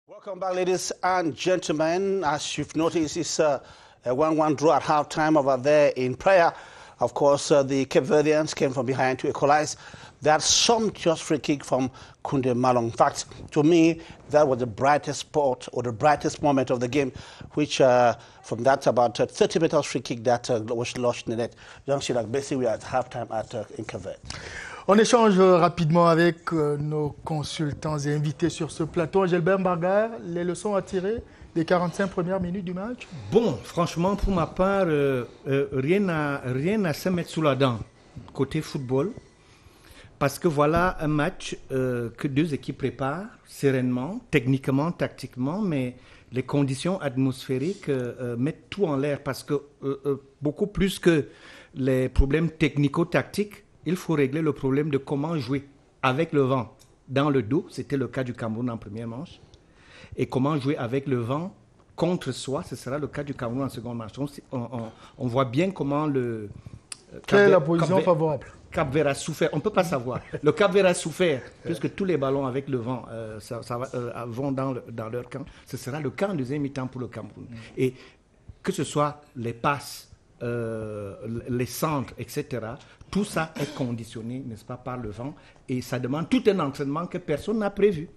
Welcome back, ladies and gentlemen. As you've noticed, it's a 1-1 draw at halftime over there in Praia. Of course, the Cape Verdeans came from behind to equalize. That sumptuous free kick from Koundé Malong. In fact, to me, that was the brightest spot or the brightest moment of the game, which from that about 30 meters free kick that was lodged in the net. Young Shirak, basically we are at halftime in Cape Verde. On échange rapidement avec nos consultants et invités sur ce plateau. Gilbert Mbargard, les leçons à tirer des 45 premières minutes du match? Bon, franchement, pour ma part, rien à se mettre sous la dent côté football. Parce que voilà un match que deux équipes préparent sereinement, techniquement, tactiquement, mais les conditions atmosphériques mettent tout en l'air. Parce que beaucoup plus que les problèmes technico-tactiques, il faut régler le problème de comment jouer avec le vent dans le dos. C'était le cas du Cameroun en première manche. Et comment jouer avec le vent contre soi, ce sera le cas du Cameroun en seconde manche. On voit bien comment le... Quelle est la position favorable? Cap Vert a souffert, on ne peut pas savoir. Le Cap Vert a souffert, puisque tous les ballons avec le vent vont dans leur camp. Ce sera le cas en deuxième mi-temps pour le Cameroun. Et que ce soit les passes, les centres, etc., tout ça est conditionné, n'est-ce pas, par le vent. Et ça demande tout un entraînement que personne n'a prévu.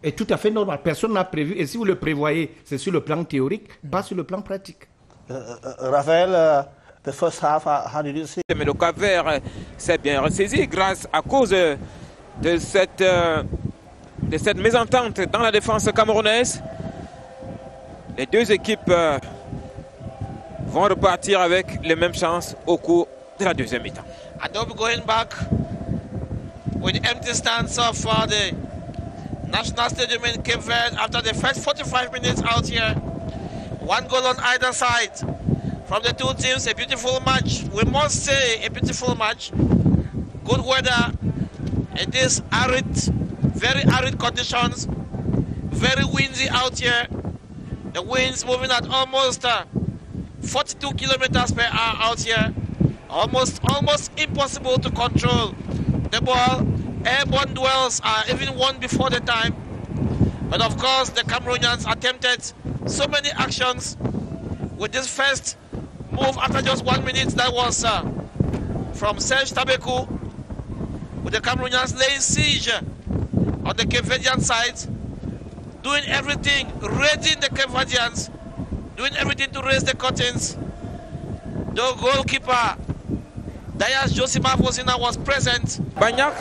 Et tout à fait normal, personne n'a prévu. Et si vous le prévoyez, c'est sur le plan théorique, pas sur le plan pratique. Raphaël, the first half, how did you see? Mais le Cap-Vert s'est bien ressaisi grâce à cause de cette mésentente dans la défense camerounaise. Les deux équipes vont repartir avec les mêmes chances au cours de la deuxième mi-temps. Adobe going back with empty stands so far the National Stadium in Cape Verde after the first 45 minutes out here. One goal on either side from the two teams. A beautiful match. We must say a beautiful match. Good weather in these arid, very arid conditions. Very windy out here. The wind's moving at almost 42 kilometers per hour out here. Almost impossible to control the ball. Airborne duels are even won before the time. But of course, the Cameroonians attempted so many actions with this first move after just 1 minute. That was from Serge Tabekou, with the Cameroonians laying siege on the Cape Verdean side, doing everything, raiding the Cape Verdeans, doing everything to raise the curtains. The goalkeeper, Dayas Josimar Fosina, was present. Bagnac.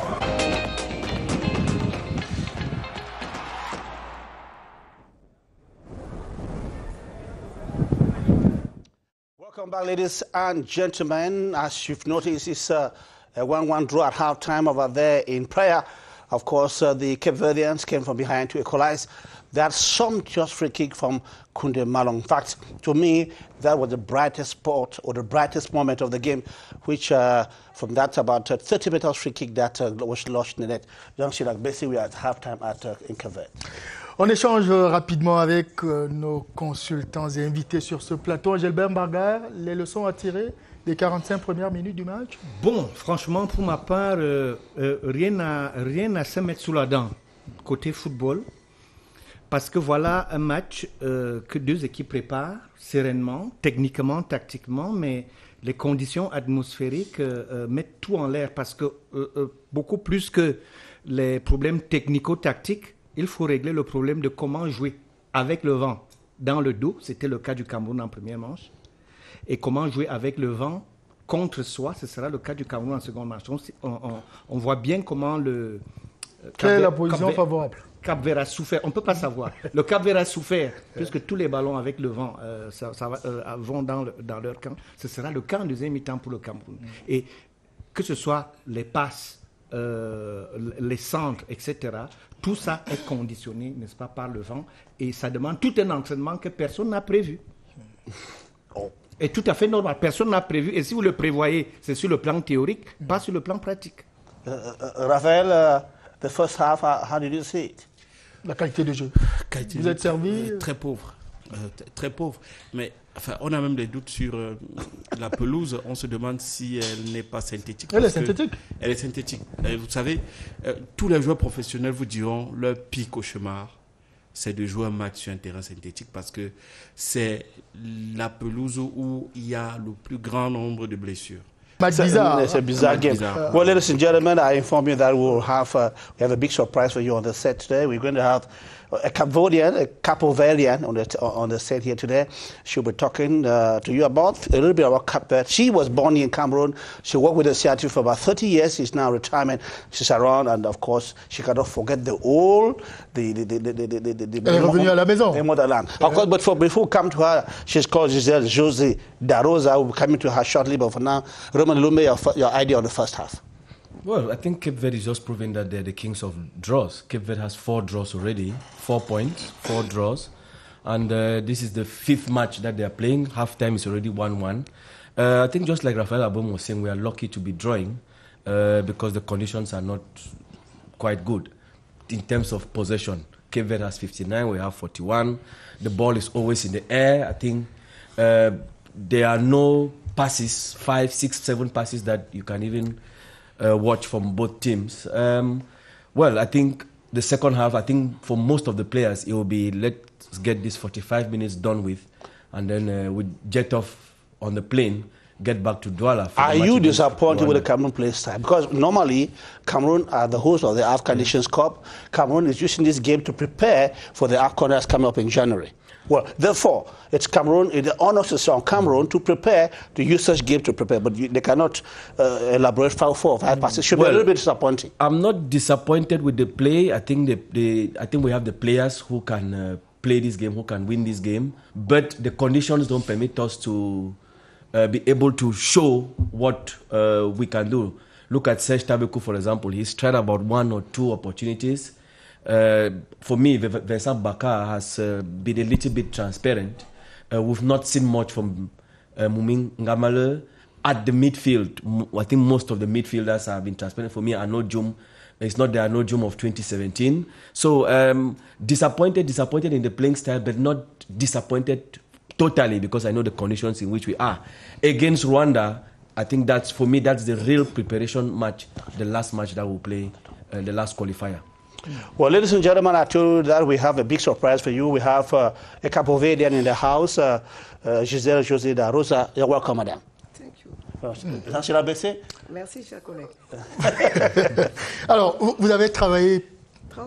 Welcome back, ladies and gentlemen. As you've noticed, it's a 1-1 draw at halftime over there in Praia. Of course, the Cape Verdeans came from behind to equalize. That sumptuous free kick from Kunde Malong. In fact, to me, that was the brightest spot or the brightest moment of the game, which from that about 30 meters free kick that was lost in the net. Jean Chirac, basically, we are at halftime at Cape Verde. On échange rapidement avec nos consultants et invités sur ce plateau. Gilbert Mbargard, les leçons à tirer des 45 premières minutes du match? Bon, franchement, pour ma part, rien à se mettre sous la dent côté football. Parce que voilà un match que deux équipes préparent sereinement, techniquement, tactiquement, mais les conditions atmosphériques mettent tout en l'air. Parce que beaucoup plus que les problèmes technico-tactiques, il faut régler le problème de comment jouer avec le vent dans le dos. C'était le cas du Cameroun en première manche. Et comment jouer avec le vent contre soi, ce sera le cas du Cameroun en seconde manche. On voit bien comment le... Quelle est la position favorable? Cap-Vert a souffert, on ne peut pas savoir. Le Cap-Vert a souffert, puisque tous les ballons avec le vent vont dans leur camp. Ce sera le cas en deuxième mi-temps pour le Cameroun. Et que ce soit les passes, les centres, etc., tout ça est conditionné, n'est-ce pas, par le vent. Et ça demande tout un entraînement que personne n'a prévu. Et tout à fait normal, personne n'a prévu. Et si vous le prévoyez, c'est sur le plan théorique, pas sur le plan pratique. Raphaël, the first half, how did you see it? La qualité de jeu. Vous êtes servi très pauvre. Très pauvre. Mais enfin, on a même des doutes sur la pelouse. On se demande si elle n'est pas synthétique. Elle est synthétique. Elle est synthétique. Et vous savez, tous les joueurs professionnels vous diront leur pire cauchemar, c'est de jouer un match sur un terrain synthétique parce que c'est la pelouse où il y a le plus grand nombre de blessures. It's a bizarre game. Well, ladies and gentlemen, I inform you that we have a big surprise for you on the set today. We're going to have a Capo Verdean on the set here today. She'll be talking to you about a little bit about Cape Verde. She was born in Cameroon. She worked with the CRT for about 30 years. She's now retirement. She's around, and of course, she cannot forget the old, the motherland. Of course, but before we come to her, she's called Giselle Josie Darosa. We'll be coming to her shortly, but for now, Roman Lume, your idea on the first half. Well, I think Cape Verde is just proving that they're the kings of draws. Cape Verde has 4 draws already, 4 points, 4 draws. And this is the 5th match that they're playing. Half-time is already 1-1. I think just like Raphael Abom was saying, we are lucky to be drawing because the conditions are not quite good in terms of possession. Cape Verde has 59, we have 41. The ball is always in the air. I think there are no passes, 5, 6, 7 passes that you can even watch from both teams. Well, I think the second half, I think for most of the players, it will be let's get this 45 minutes done with, and then we jet off on the plane, get back to Douala. Are you disappointed with the Cameroon play style? Because normally, Cameroon are the host of the African Nations Cup. Cameroon is using this game to prepare for the AFCON that's coming up in January. Well, therefore, it's Cameroon, the onus is on Cameroon to prepare, to use such game to prepare, but they cannot elaborate 4 or 5 passes. It should be a little bit disappointing. I'm not disappointed with the play. I think I think we have the players who can play this game, who can win this game, but the conditions don't permit us to be able to show what we can do. Look at Serge Tabekou, for example. He's tried about 1 or 2 opportunities. For me, Vincent Bakar has been a little bit transparent. We've not seen much from Mumin Ngamale. At the midfield, I think most of the midfielders have been transparent for me. Anojum, it's not the Anojum of 2017. So disappointed in the playing style, but not disappointed totally because I know the conditions in which we are. Against Rwanda, I think that's the real preparation match, the last match that we'll play, the last qualifier. Well, ladies and gentlemen, I told you that we have a big surprise for you. We have a Cape Verdean in the house, Giselle José da Rosa. You're welcome, madame. Merci, cher collègue. Alors, vous avez travaillé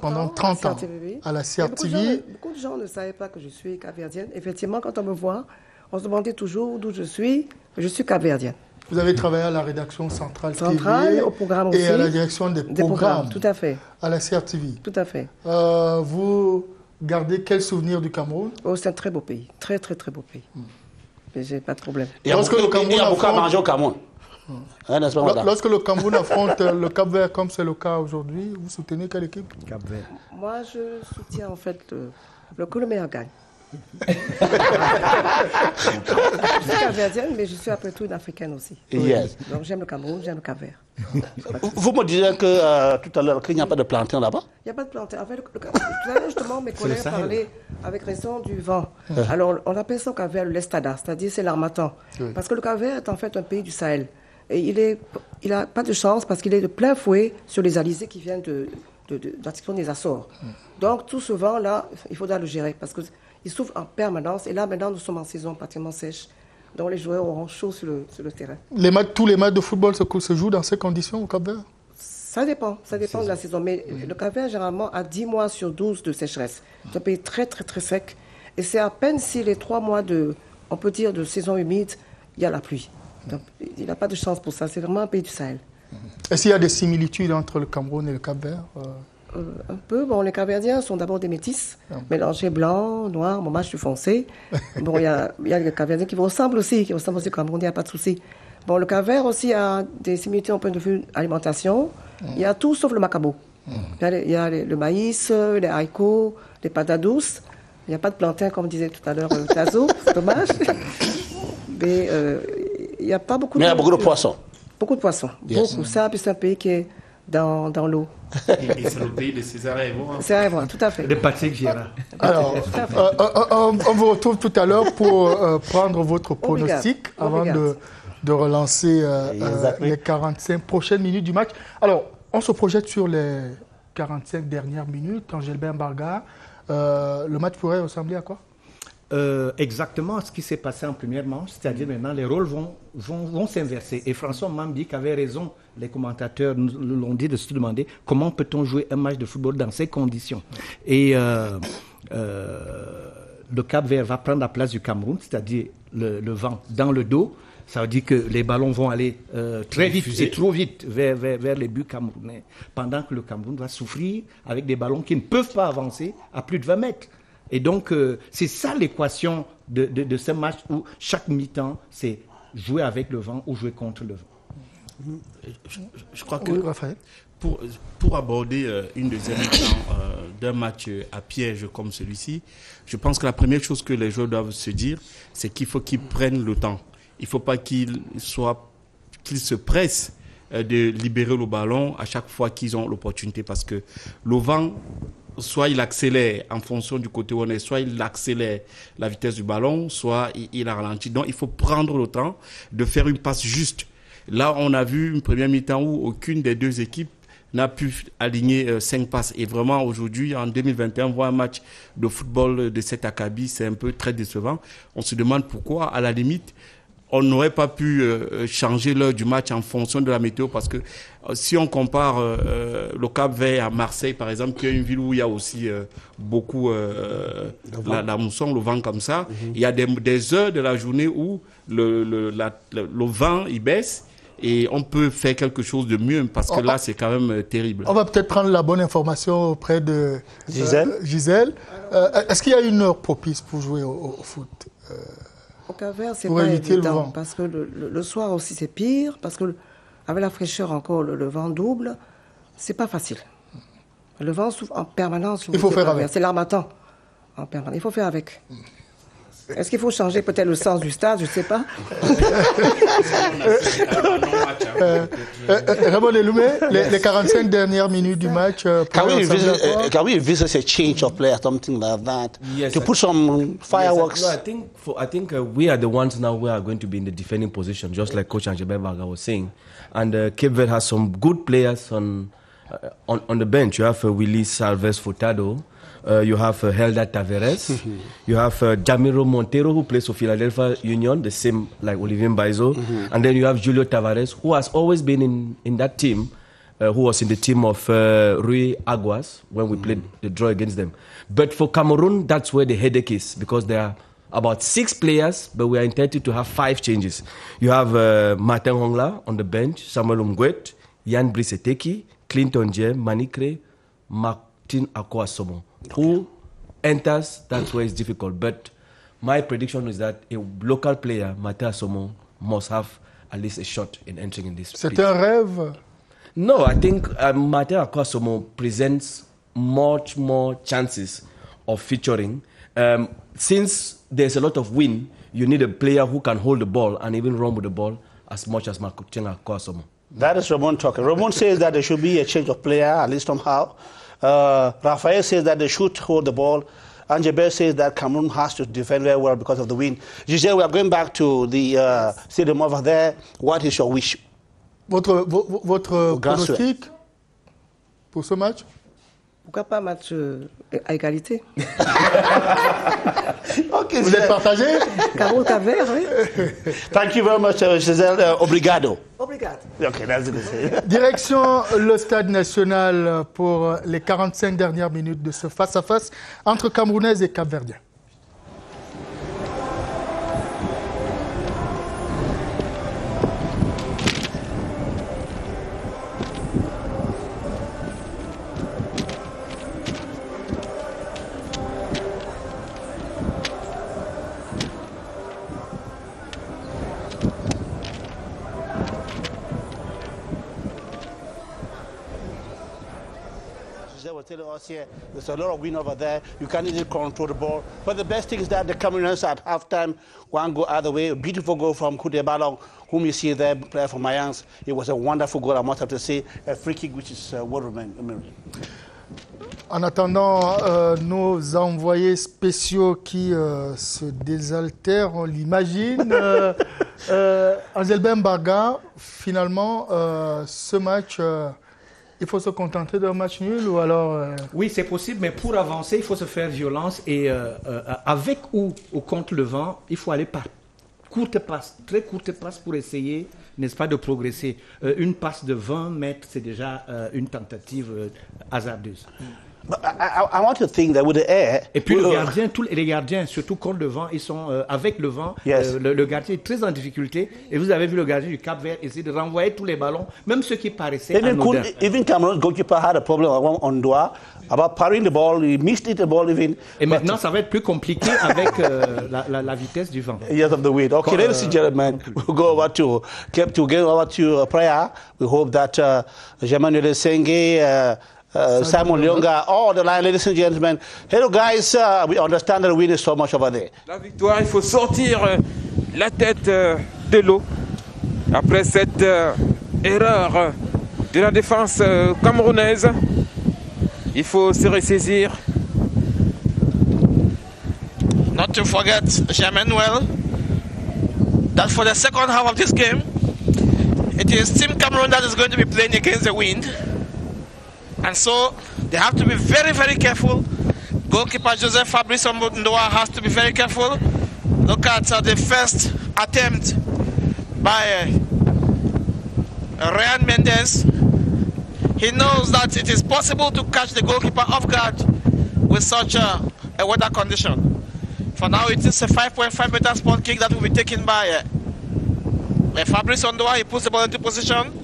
pendant 30 ans à la CRTV. Beaucoup de gens ne savaient pas que je suis capverdienne. Effectivement, quand on me voit, on se demandait toujours d'où je suis. Je suis capverdienne. Vous avez travaillé à la rédaction centrale TV, au programme aussi, et à la direction des programmes. Tout à fait. À la CRTV. Tout à fait. Vous gardez quel souvenir du Cameroun? C'est un très beau pays. Très, très, très beau pays. J'ai pas de problème. Il y a beaucoup à manger au Cameroun. Lorsque le Cameroun affronte le Cap-Vert, comme c'est le cas aujourd'hui, vous soutenez quelle équipe? Cap-Vert. Moi, je soutiens en fait que le meilleur gagne. Je suis capverdienne, mais je suis après tout une africaine aussi. Yes. Donc j'aime le Cameroun, j'aime le Cap-Vert. Vous me disiez que tout à l'heure qu'il n'y a pas de plantain là-bas? Il n'y a pas de plantain. En fait, tout à l'heure, justement, mes collègues parlaient avec raison du vent. Alors, on appelle ça au Cap-Vert le Lestada, c'est-à-dire c'est l'harmattan. Parce que le Cap-Vert est en fait un pays du Sahel. Et il n'a pas de chance parce qu'il est de plein fouet sur les alizés qui viennent de des Açores. Donc, tout ce vent-là, il faudra le gérer parce qu'il souffle en permanence. Et là, maintenant, nous sommes en saison pratiquement sèche. Donc, les joueurs auront chaud sur le terrain. Tous les matchs de football se jouent dans ces conditions au Cap-Vert? Ça dépend de la saison. Mais le Cap-Vert, généralement, a 10 mois sur 12 de sécheresse. C'est un pays très, très, très sec. Et c'est à peine si les 3 mois on peut dire, de saison humide, il y a la pluie. Donc, il n'a pas de chance pour ça. C'est vraiment un pays du Sahel. Est-ce qu'il y a des similitudes entre le Cameroun et le Cap-Vert? Un peu. Bon, les Capverdiens sont d'abord des métis, mélangés blanc, noir. Moi, je suis foncé. Bon, il y a les Capverdiens qui vous ressemblent aussi, au Cameroun, il n'y a pas de souci. Bon, le Cap-Vert aussi a des similitudes au point de vue alimentation. Il y a tout sauf le macabo. Il y a le maïs, les haricots, les patates douces. Il n'y a pas de plantain, comme disait tout à l'heure Tazo. C'est dommage. Mais il n'y a pas beaucoup Mais il y a beaucoup de poissons. Beaucoup de poissons. Yes. Beaucoup. Ça, puis c'est un pays qui est dans l'eau. Et c'est le pays de César Evora. César Evora, tout à fait. De Patrick Gérard. Alors, on vous retrouve tout à l'heure pour prendre votre pronostic avant de relancer les 45 prochaines minutes du match. Alors, on se projette sur les 45 dernières minutes. Angelbert Barga, le match pourrait ressembler à quoi? Exactement ce qui s'est passé en première manche, c'est-à-dire maintenant les rôles vont s'inverser. Et François Mambic avait raison, les commentateurs nous l'ont dit de se demander comment peut-on jouer un match de football dans ces conditions. Et le Cap-Vert va prendre la place du Cameroun, c'est-à-dire le vent dans le dos. Ça veut dire que les ballons vont aller très vite et trop vite vers les buts camerounais, pendant que le Cameroun va souffrir avec des ballons qui ne peuvent pas avancer à plus de 20 mètres. Et donc, c'est ça l'équation de ce match où chaque mi-temps, c'est jouer avec le vent ou jouer contre le vent. Je crois que pour aborder une deuxième mi-temps d'un match à piège comme celui-ci, je pense que la première chose que les joueurs doivent se dire, c'est qu'il faut qu'ils prennent le temps. Il ne faut pas qu'ils se pressent de libérer le ballon à chaque fois qu'ils ont l'opportunité parce que le vent, soit il accélère en fonction du côté où on est, soit il accélère la vitesse du ballon, soit il ralentit. Donc, il faut prendre le temps de faire une passe juste. Là, on a vu une première mi-temps où aucune des deux équipes n'a pu aligner 5 passes. Et vraiment, aujourd'hui, en 2021, voir un match de football de cet acabit, c'est un peu très décevant. On se demande pourquoi, à la limite, on n'aurait pas pu changer l'heure du match en fonction de la météo parce que si on compare le Cap-Vert à Marseille, par exemple, qui est une ville où il y a aussi beaucoup la mousson, le vent comme ça, il y a des heures de la journée où le vent il baisse et on peut faire quelque chose de mieux parce que là, c'est quand même terrible. On va peut-être prendre la bonne information auprès de Gisèle. Est-ce qu'il y a une heure propice pour jouer au foot? Au Cap-Vert, c'est pas évident parce que le soir aussi c'est pire parce que avec la fraîcheur encore le vent double, c'est pas facile. Le vent souffle en permanence. Il faut faire avec. C'est l'harmattan en permanence. Il faut faire avec. Est-ce qu'il faut changer peut-être le sens du stade? Je ne sais pas. Ramon Eloumé, les 45 dernières minutes du match. Can we visit a change of play or something like that? Yes, to put some fireworks? Yes, I think we are the ones now who are going to be in the defending position, just like Coach Angebe Varga was saying. And Cape Verde has some good players on the bench. You have Willis Alves Furtado. You have Helder Tavares. You have Jamiro Montero, who plays for Philadelphia Union, the same like Olivier Mbaizo. And then you have Julio Tavares, who has always been in that team, who was in the team of Rui Aguas when we played the draw against them. But for Cameroon, that's where the headache is, because there are about 6 players, but we are intended to have 5 changes. You have Martin Hongla on the bench, Samuel Umgwet, Yann Briseteki, Clinton Jem, Manikre, Martin Akwa-Somo. Who enters, that's where it's difficult. But my prediction is that a local player, Martin Akwa-Somo, must have at least a shot in entering in this. C'est un rêve? No, I think Martin Akwa-Somo presents much more chances of featuring. Since there's a lot of wind, you need a player who can hold the ball and even run with the ball as much as Martin Akwa-Somo. That is Ramon talking. Ramon says that there should be a change of player, at least somehow. Rafael says that they should hold the ball. Angebe says that Cameroon has to defend very well because of the wind. Giselle, we are going back to the stadium over there. What is your wish? Votre pronostic pour ce match? Pourquoi pas match à égalité? Okay, vous êtes partagé? Cameroun Cap-Vert, oui. Thank you very much, Giselle. Obrigado. Obrigado. Okay, that's it. Direction le Stade national pour les 45 dernières minutes de ce face-à-face entre Camerounais et Cap-Verdiens. Here. There's a lot of wind over there. You can't easily control the ball. But the best thing is that the Cameroonians at halftime, one goal either way. A beautiful goal from Koude Balong, whom you see there, player from Mayence. It was a wonderful goal, I must have to say. A free kick, which is what remains. En attendant nos envoyés spéciaux qui se désaltèrent, on l'imagine. Angel Mbarga, finalement, ce match... il faut se contenter d'un match nul ou alors... Oui, c'est possible, mais pour avancer, il faut se faire violence et avec ou contre le vent, il faut aller par courte passe, très courte passe pour essayer, n'est-ce pas, de progresser. Une passe de 20 mètres, c'est déjà une tentative hasardeuse. I want to think that with the air... Et puis le gardien, tous les gardiens, surtout contre le vent, ils sont avec le vent. Yes. Le gardien est très en difficulté. Et vous avez vu le gardien du Cap-Vert essayer de renvoyer tous les ballons, même ceux qui paraissaient anodins. Even Cameroon's goalkeeper had a problem on Doha about parrying the ball. He missed it, the ball even. Et maintenant, ça va être plus compliqué avec la vitesse du vent. Yes, of the wind. Okay, ladies and gentlemen, we'll go over to get over to prayer. We hope that Jean-Manuel Sengue, Simon Lyonga, all the line, ladies and gentlemen. Hello guys, we understand that the wind is so much over there. La victoire, il faut sortir la tête de l'eau après cette erreur de la défense camerounaise. Il faut se ressaisir. Not to forget, Jean-Manuel, that for the second half of this game, it is Team Cameroon that is going to be playing against the wind. And so they have to be very, very careful. Goalkeeper Joseph Fabrice Ndoa has to be very careful. Look at the first attempt by Ryan Mendes. He knows that it is possible to catch the goalkeeper off guard with such a weather condition. For now, it is a 5.5 meter spot kick that will be taken by Fabrice Ndoa. He puts the ball into position.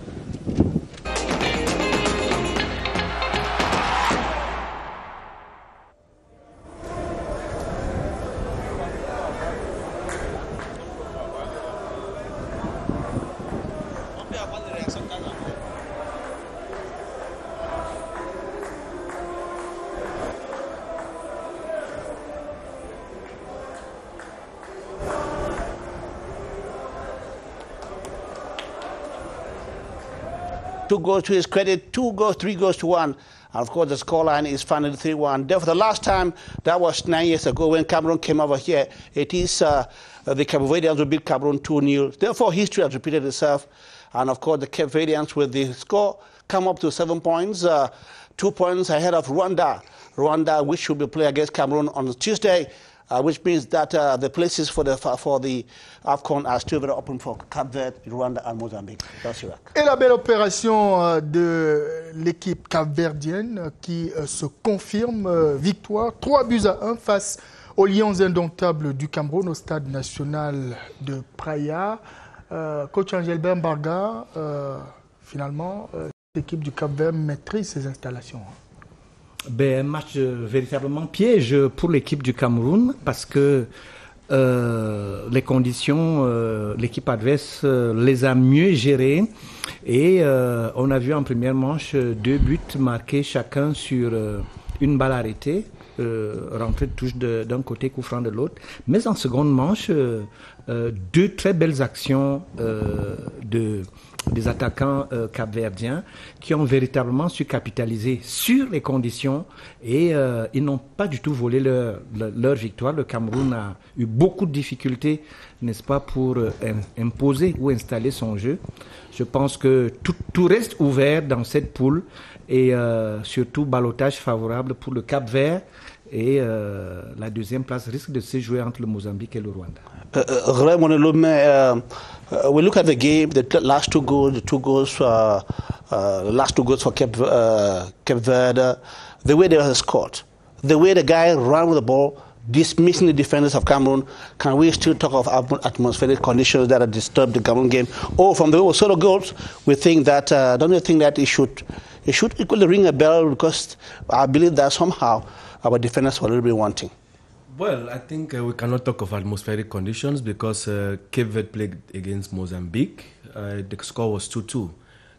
2 goals to his credit, 2 goals, 3 goals to 1. And of course, the scoreline is finally 3-1. Therefore, the last time, that was 9 years ago when Cameroon came over here. It is the Cape Verdeans who beat Cameroon 2-0. Therefore, history has repeated itself. And of course, the Cape Verdeans with the score come up to 7 points, 2 points ahead of Rwanda. Rwanda, which should be playing against Cameroon on Tuesday, which means that the places for the AFCON are still very open for Cape Verde, Rwanda and Mozambique. That's Iraq. Et la belle opération de l'équipe capverdienne qui se confirme, victoire 3-1 face aux Lions indomptables du Cameroun au stade national de Praia. Coach Angelbert Mbarga, finalement, l'équipe du Cap-Vert maîtrise ses installations. Un match véritablement piège pour l'équipe du Cameroun parce que les conditions, l'équipe adverse les a mieux gérées et on a vu en première manche 2 buts marqués chacun sur une balle arrêtée, rentrée de touche d'un côté, coup franc de l'autre. Mais en seconde manche, 2 très belles actions des attaquants capverdiens qui ont véritablement su capitaliser sur les conditions et ils n'ont pas du tout volé leur victoire. Le Cameroun a eu beaucoup de difficultés, n'est-ce pas, pour imposer ou installer son jeu. Je pense que tout reste ouvert dans cette poule et surtout ballottage favorable pour le Cap-Vert et la deuxième place risque de se jouer entre le Mozambique et le Rwanda. We look at the game, the last 2 goals, last 2 goals for Cape Verde, the way they were scored, the way the guy ran with the ball, dismissing the defenders of Cameroon. Can we still talk of atmospheric conditions that have disturbed the Cameroon game? Or from the sort of goals, we think that, don't you think that it should equally ring a bell because I believe that somehow our defenders were a little bit wanting. Well, I think we cannot talk of atmospheric conditions because Cape Verde played against Mozambique. The score was 2-2.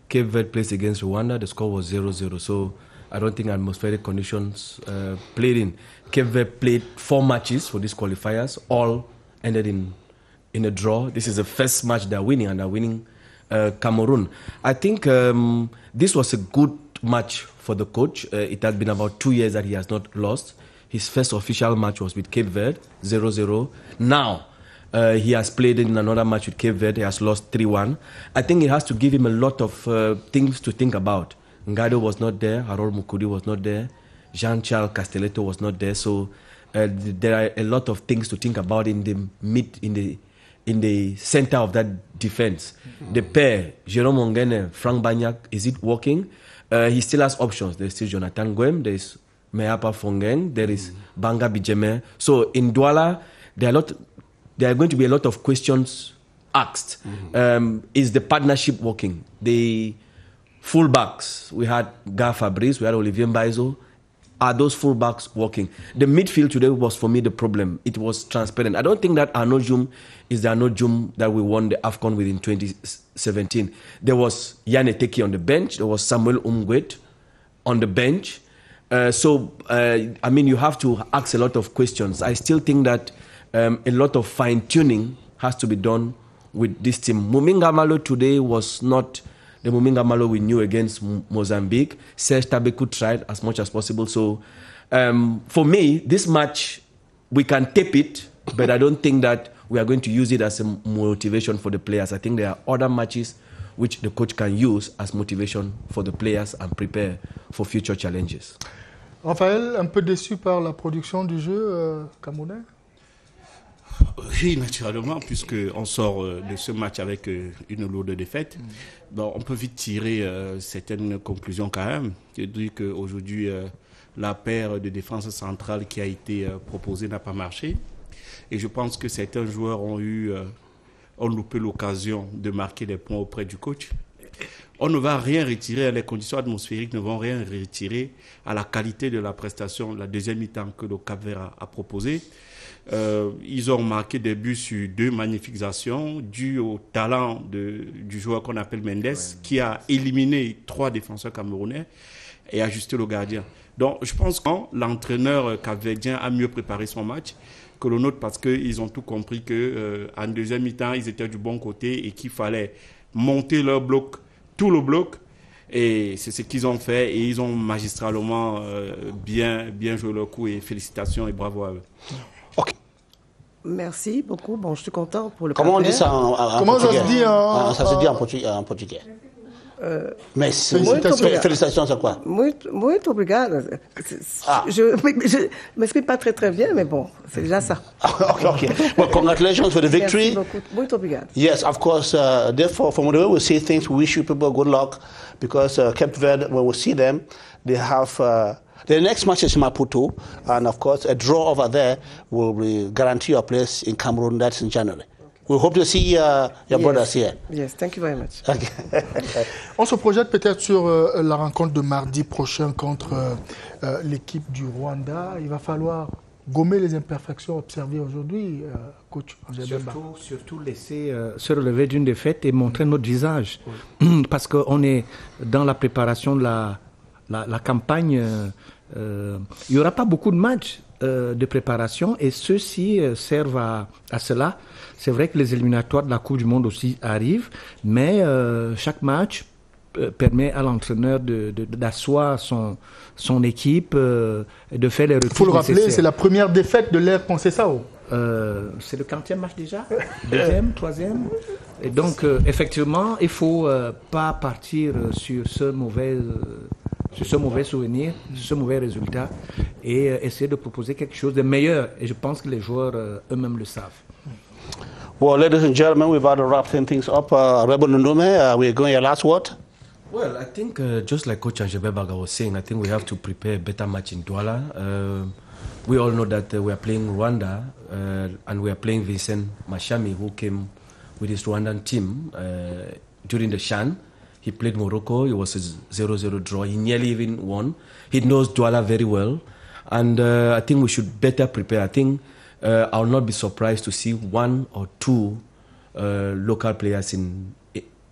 Cape Verde plays against Rwanda. The score was 0-0. So I don't think atmospheric conditions played in. Cape Verde played 4 matches for these qualifiers. All ended in a draw. This is the first match they're winning, and they're winning Cameroon. I think this was a good match for the coach. It has been about 2 years that he has not lost. His first official match was with Cape Verde, 0-0. Now, he has played in another match with Cape Verde. He has lost 3-1. I think it has to give him a lot of things to think about. Ngado was not there. Harold Mukudi was not there. Jean-Charles Castelletto was not there. So there are a lot of things to think about in the center of that defense. The pair, Jerome Ongene, Frank Bagnac, is it working? He still has options. There's still Jonathan Guem. There's Meapa Fongeng, there is Banga Bijeme. So in Douala, there are going to be a lot of questions asked. Is the partnership working? The fullbacks, we had Gar Fabrice, we had Olivier Mbaizo. Are those fullbacks working? The midfield today was, for me, the problem. It was transparent. I don't think that Arnaud Djoum is the Arnaud Djoum that we won the AFCON with in 2017. There was Yann Eteki on the bench. There was Samuel Umgwet on the bench. I mean, you have to ask a lot of questions. I still think that a lot of fine-tuning has to be done with this team. Muminga Malo today was not the Muminga Malo we knew against Mozambique. Serge Tabeku tried as much as possible. So, for me, this match, we can tape it, but I don't think that we are going to use it as a motivation for the players. I think there are other matches which the coach can use as motivation for the players and prepare for future challenges. Raphaël, un peu déçu par la production du jeu camerounais? Oui, naturellement, puisqu'on sort de ce match avec une lourde défaite. Donc, on peut vite tirer certaines conclusions quand même. Je dis qu'aujourd'hui, la paire de défense centrale qui a été proposée n'a pas marché. Et je pense que certains joueurs ont loupé l'occasion de marquer des points auprès du coach. On ne va rien retirer, les conditions atmosphériques ne vont rien retirer à la qualité de la prestation, la deuxième mi-temps que le Cap-Vert a proposé. Ils ont marqué des buts sur 2 magnifiques actions dues au talent du joueur qu'on appelle Mendes, qui a éliminé 3 défenseurs camerounais et ajusté le gardien. Donc je pense que l'entraîneur capverdien a mieux préparé son match que le nôtre parce qu'ils ont tout compris qu'en deuxième mi-temps, ils étaient du bon côté et qu'il fallait monter leur bloc, tout le bloc, Et c'est ce qu'ils ont fait et ils ont magistralement bien joué leur coup et félicitations et bravo à eux. Ok. Merci beaucoup. Bon, je suis content pour le Comment on dit ça en Comment portugais? ça se dit Ça se dit en portugais. Mais félicitations, c'est quoi? Muito obrigada. Je m'exprime pas très bien, mais bon, c'est déjà ça. Okay. Well, congratulations for the victory. Merci beaucoup. Muito obrigada. Yes, of course. Therefore, from the way we see things, we wish you people good luck because Cape Verde, when we see them, they have. The next match is Maputo, and of course, a draw over there will guarantee your place in Cameroon. That's in January. We hope to see your brothers here. Yes, thank you very much. Okay. On se projette peut-être sur la rencontre de mardi prochain contre l'équipe du Rwanda. Il va falloir gommer les imperfections observées aujourd'hui, coach. Surtout laisser se relever d'une défaite et montrer notre visage. Parce qu'on est dans la préparation de la campagne. Il n'y aura pas beaucoup de matchs de préparation et ceux-ci servent à cela. C'est vrai que les éliminatoires de la Coupe du Monde aussi arrivent, mais chaque match permet à l'entraîneur d'asseoir son équipe et de faire les retours. Il faut le rappeler, c'est la première défaite de l'ère Conceição. C'est le 40e match déjà, deuxième, troisième. Et donc, effectivement, il ne faut pas partir sur ce mauvais souvenir, ce mauvais résultat, et essayer de proposer quelque chose de meilleur. Et je pense que les joueurs eux-mêmes le savent. Well, ladies and gentlemen, we've got to wrap things up. Rebel Ndume, we're going your last word. Well, I think just like Coach Angebebaga was saying, I think we have to prepare a better match in Douala. We all know that we are playing Rwanda and we are playing Vincent Mashami, who came with his Rwandan team during the CHAN. He played Morocco. It was a 0-0 draw. He nearly even won. He knows Douala very well. And I think we should better prepare. I think I'll not be surprised to see one or two local players in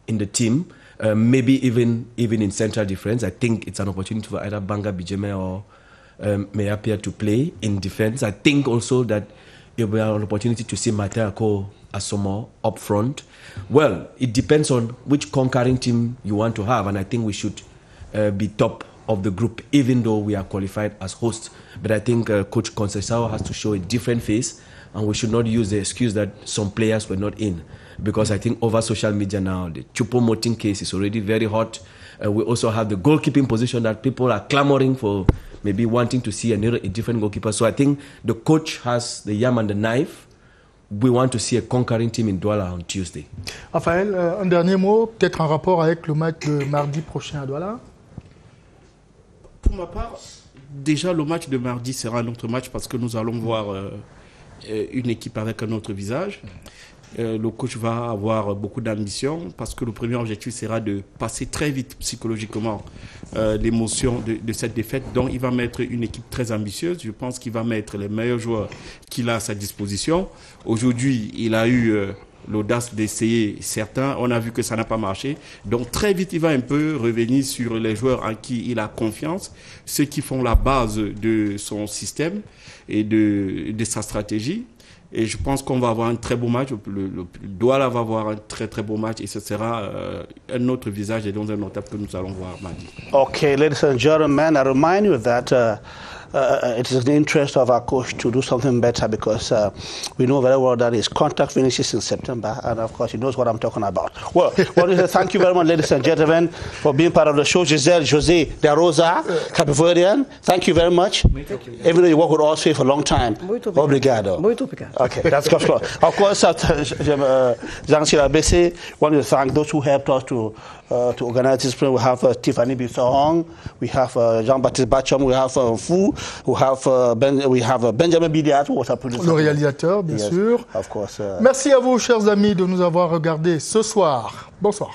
the team. Maybe even in central defense. I think it's an opportunity for either Banga Bijeme or Meapia to play in defense. I think also that it will be an opportunity to see Mateako Asomo up front. Well, it depends on which conquering team you want to have, and I think we should be top of the group, even though we are qualified as hosts. But I think Coach Conceição has to show a different face, and we should not use the excuse that some players were not in, because I think over social media now, the Choupo-Moting case is already very hot. We also have the goalkeeping position that people are clamoring for, maybe wanting to see a different goalkeeper. So I think the coach has the yam and the knife. We want to see a conquering team in Douala on Tuesday. Raphaël, un dernier mot, peut-être en rapport avec le match de mardi prochain à Douala? Pour ma part, déjà le match de mardi sera un autre match parce que nous allons voir une équipe avec un autre visage. Le coach va avoir beaucoup d'ambition parce que le premier objectif sera de passer très vite psychologiquement l'émotion de cette défaite. Donc il va mettre une équipe très ambitieuse. Je pense qu'il va mettre les meilleurs joueurs qu'il a à sa disposition. Aujourd'hui, il a eu l'audace d'essayer certains. On a vu que ça n'a pas marché. Donc très vite, il va un peu revenir sur les joueurs en qui il a confiance, ceux qui font la base de son système et de sa stratégie. Et je pense qu'on va avoir un très beau match. Le Douala va avoir un très très beau match et ce sera un autre visage et dans un autre que nous allons voir mardi. Okay, ladies and gentlemen, I remind you that it is in the interest of our coach to do something better because we know very well that his contract finishes in September, and of course he knows what I'm talking about. Well, thank you very much, ladies and gentlemen, for being part of the show. Giselle Jose De Rosa, Cape Verdean, thank you very much. Even though you work with all three for a long time. Muito obrigado. Muito obrigado. Okay, that's good. Of course, Jean Silabese, want to thank those who helped us to organize this program. We have Tiffany Bissong, we have Jean-Baptiste Bacham, we have Fou, we have Benjamin Bidiat, who was a producer. Le réalisateur, bien sûr. Of course. Merci à vous, chers amis, de nous avoir regardés ce soir. Bonsoir.